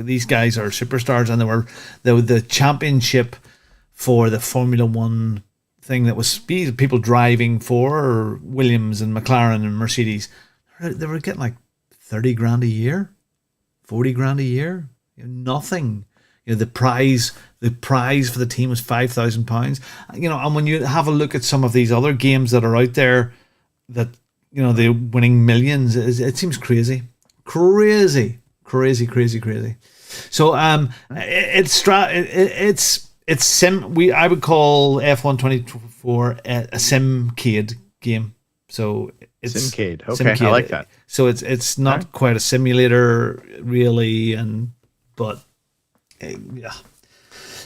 These guys are superstars, and they were the championship for the Formula One thing that was people driving for Williams and McLaren and Mercedes. They were getting like 30 grand a year, 40 grand a year. Nothing. The prize for the team was £5,000. And when you have a look at some of these other games that are out there, that they're winning millions, it seems crazy. So it's sim. I would call F124 a simcade game. So it's Simcade. Okay, Simcade. I like that. So it's not quite a simulator really, but yeah.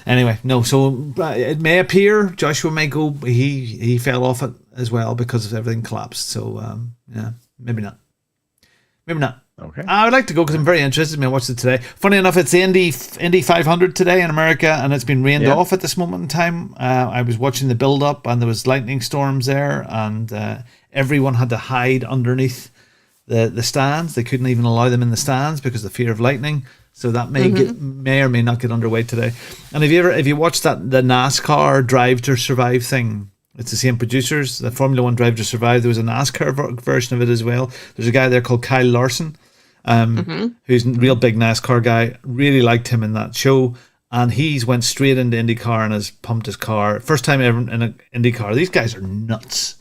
Anyway, no. So it may appear Joshua may go. He fell off it as well because everything collapsed. So yeah, maybe not. Okay. I would like to go because I'm very interested. I mean, I watched it today. Funny enough, it's the Indy 500 today in America, and it's been rained off at this moment in time. I was watching the build-up, and there was lightning storms there, and everyone had to hide underneath the stands. They couldn't even allow them in the stands because of the fear of lightning. So that may or may not get underway today. And if you watched the NASCAR Drive to Survive thing, it's the same producers. The Formula One Drive to Survive. There was a NASCAR version of it as well. There's a guy there called Kyle Larson, who's a real big NASCAR guy. Really liked him in that show, and he's went straight into IndyCar and has pumped his car. First time ever in an IndyCar. These guys are nuts.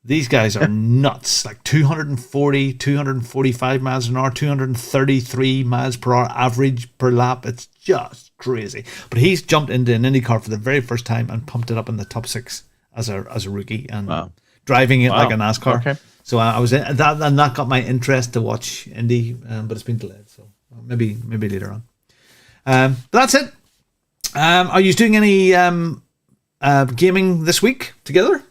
These guys are nuts. Like 240, 245 miles an hour, 233 miles per hour average per lap. It's just crazy. But he's jumped into an IndyCar for the very first time and pumped it up in the top 6 as a rookie and driving it like a NASCAR. Okay. So I was in that, and that got my interest to watch Indy, but it's been delayed. So maybe later on. But that's it. Are you doing any gaming this week together?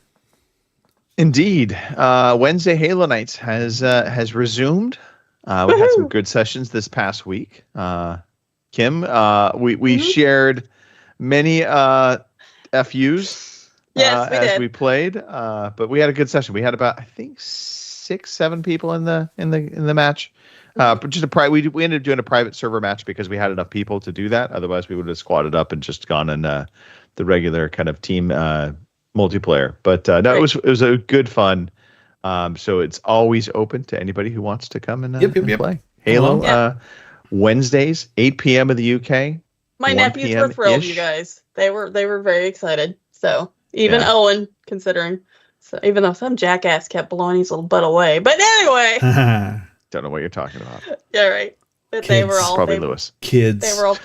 Indeed. Wednesday Halo Nights has resumed. We had some good sessions this past week. Kim, we shared many FUs. Yes, we as did. we played, but we had a good session. We had about, I think, 6-7 people in the match. But just we ended up doing a private server match because we had enough people to do that. Otherwise, we would have squatted up and just gone in the regular kind of team multiplayer. But no, it was a good fun. So it's always open to anybody who wants to come and play Halo. Wednesdays, 8 p.m. in the UK. My nephews were thrilled, you guys. They were very excited. So even Owen, considering, so even though some jackass kept blowing his little butt away, but anyway, don't know what you're talking about. Yeah, right. But they were all probably Lewis. Kids. They were all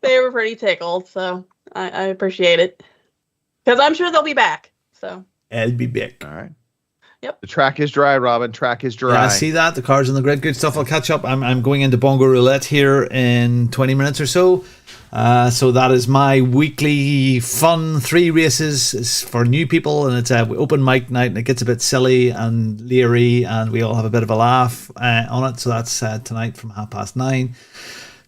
they were pretty tickled. So I appreciate it because I'm sure they'll be back. So I'll be back. All right. Yep. The track is dry, Robin. Track is dry. Yeah, I see that. The car's in the grid. Good stuff. I'll catch up. I'm going into Bongo Roulette here in 20 minutes or so. So that is my weekly fun 3 races. It's for new people, and it's an open mic night, and it gets a bit silly and leery, and we all have a bit of a laugh on it. So that's tonight from 9:30.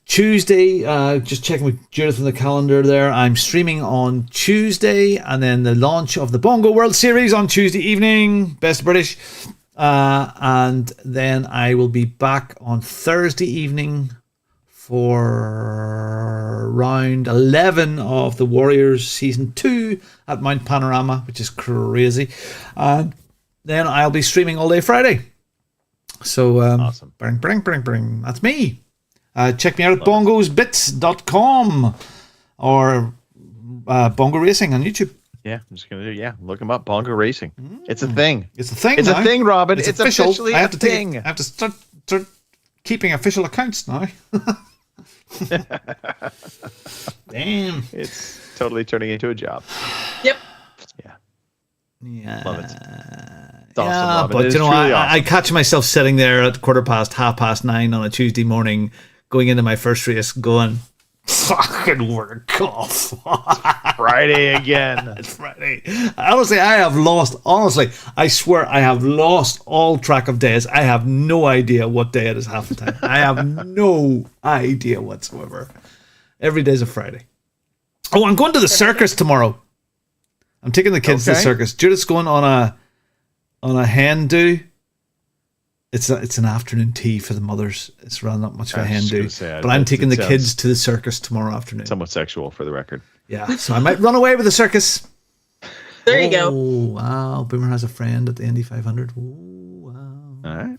Tuesday, just checking with Judith on the calendar there. I'm streaming on Tuesday, and then the launch of the Bongo World Series on Tuesday evening. Best British. And then I will be back on Thursday evening for round 11 of the Warriors Season 2 at Mount Panorama, which is crazy. And then I'll be streaming all day Friday. So, awesome. Bring. That's me. Check me out at bongosbits.com or Bongo Racing on YouTube. Yeah, I'm just going to look them up. Bongo Racing. It's a thing. It's a thing. It's now. a thing, Robin. It's official. officially I have a to thing. I have to start keeping official accounts now. Damn. It's totally turning into a job. Yep. Yeah. Love it. It's awesome, Yeah, Robin. but It is you know, truly I awesome. catch myself sitting there at 9:15 on a Tuesday morning, going into my first race, going, "Fucking work off." Friday again. It's Friday. Honestly, I swear I have lost all track of days. I have no idea what day it is half the time. I have no idea whatsoever. Every day's a Friday. Oh, I'm going to the circus tomorrow. I'm taking the kids to the circus. Judith's going on a hen do. It's an afternoon tea for the mothers. It's rather not much of a hen do. But I'm taking the kids to the circus tomorrow afternoon. Somewhat sexual, for the record. Yeah, so I might run away with the circus. There you go. Oh, wow. Boomer has a friend at the Indy 500. Oh, wow. All right.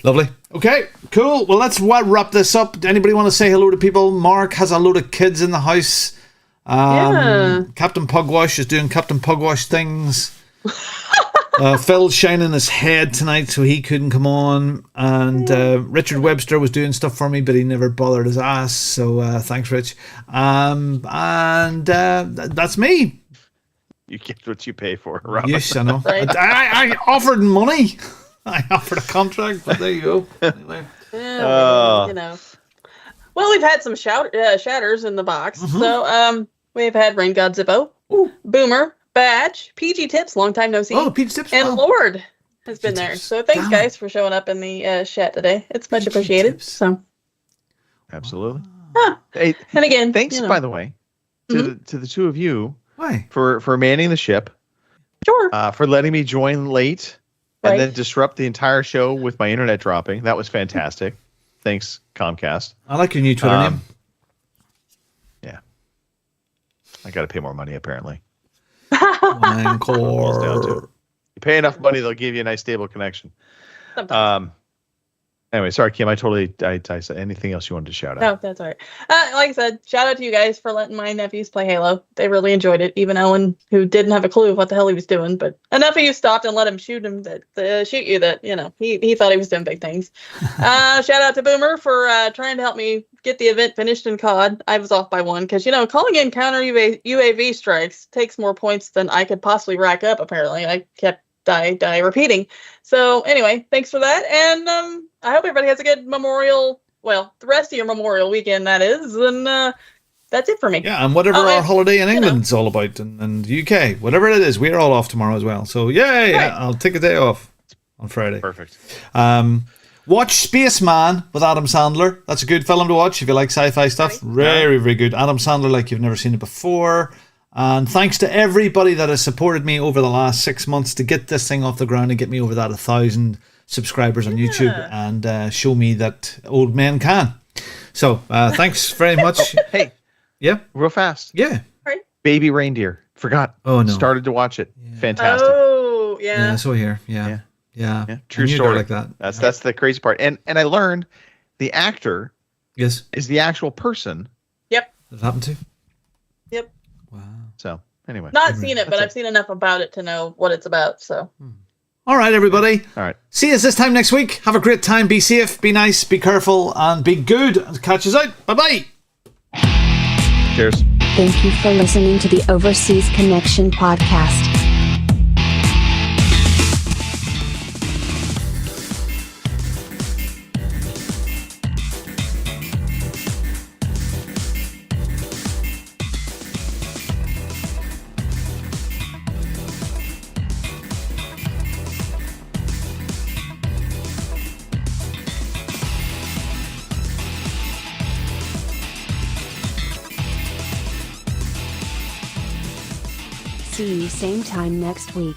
Lovely. Okay, cool. Well, let's wrap this up. Anybody want to say hello to people? Mark has a load of kids in the house. Captain Pugwash is doing Captain Pugwash things. Phil's shining his head tonight, so he couldn't come on. And Richard Webster was doing stuff for me, but he never bothered his ass. So thanks, Rich. And that's me. You get what you pay for, Robin. Yes, I know. Right. I offered money. I offered a contract, but there you go. Anyway. Yeah, you know. Well, we've had some shatters in the box. So we've had Rain God Zippo, Boomer, Badge, PG Tips, long time no see. Oh, PG Tips. And wow. Lord. has been there. So thanks, guys, for showing up in the chat today. It's much appreciated. So Absolutely. ah. Hey, And again, thanks, you know. by the way, to the two of you Why? for manning the ship, Sure. for letting me join late Right. and then disrupt the entire show with my internet dropping. That was fantastic. Thanks, Comcast. I like your new Twitter name. Yeah. I got to pay more money, apparently. Encore. Down to. You pay enough money, they'll give you a nice stable connection. Sometimes. Anyway, sorry, Kim. I said anything else you wanted to shout out? No, that's all right. Like I said, shout out to you guys for letting my nephews play Halo. They really enjoyed it. Even Owen, who didn't have a clue of what the hell he was doing, but enough of you stopped and let him shoot you. That he thought he was doing big things. Shout out to Boomer for trying to help me get the event finished in COD. I was off by 1 because calling in counter UAV strikes takes more points than I could possibly rack up. Apparently, I kept die repeating. So anyway, thanks for that, and I hope everybody has a good Memorial. Well, the rest of your Memorial weekend, that is, and that's it for me. Yeah, and whatever our holiday in England's all about, and UK, whatever it is, we're all off tomorrow as well. So yay! Right. I'll take a day off on Friday. Perfect. Watch Spaceman with Adam Sandler. That's a good film to watch if you like sci-fi stuff. Very, very good. Adam Sandler, like you've never seen it before. And thanks to everybody that has supported me over the last 6 months to get this thing off the ground and get me over that 1,000 subscribers on YouTube and show me that old men can. So thanks very much. Hey, yeah, real fast. Yeah, Baby Reindeer. Forgot. Oh no. Started to watch it. Fantastic. Oh yeah. Yeah, so here. Yeah. True I knew story. like that. That's the crazy part. And I learned the actor is the actual person. Yep. That happened to. Yep. So anyway, Not seen it, but I've seen enough about it to know what it's about. So. All right, everybody. All right. See you this time next week. Have a great time. Be safe, be nice, be careful, and be good. Catch us out. Bye-bye. Cheers. Thank you for listening to the Overseas Connection podcast. See you same time next week.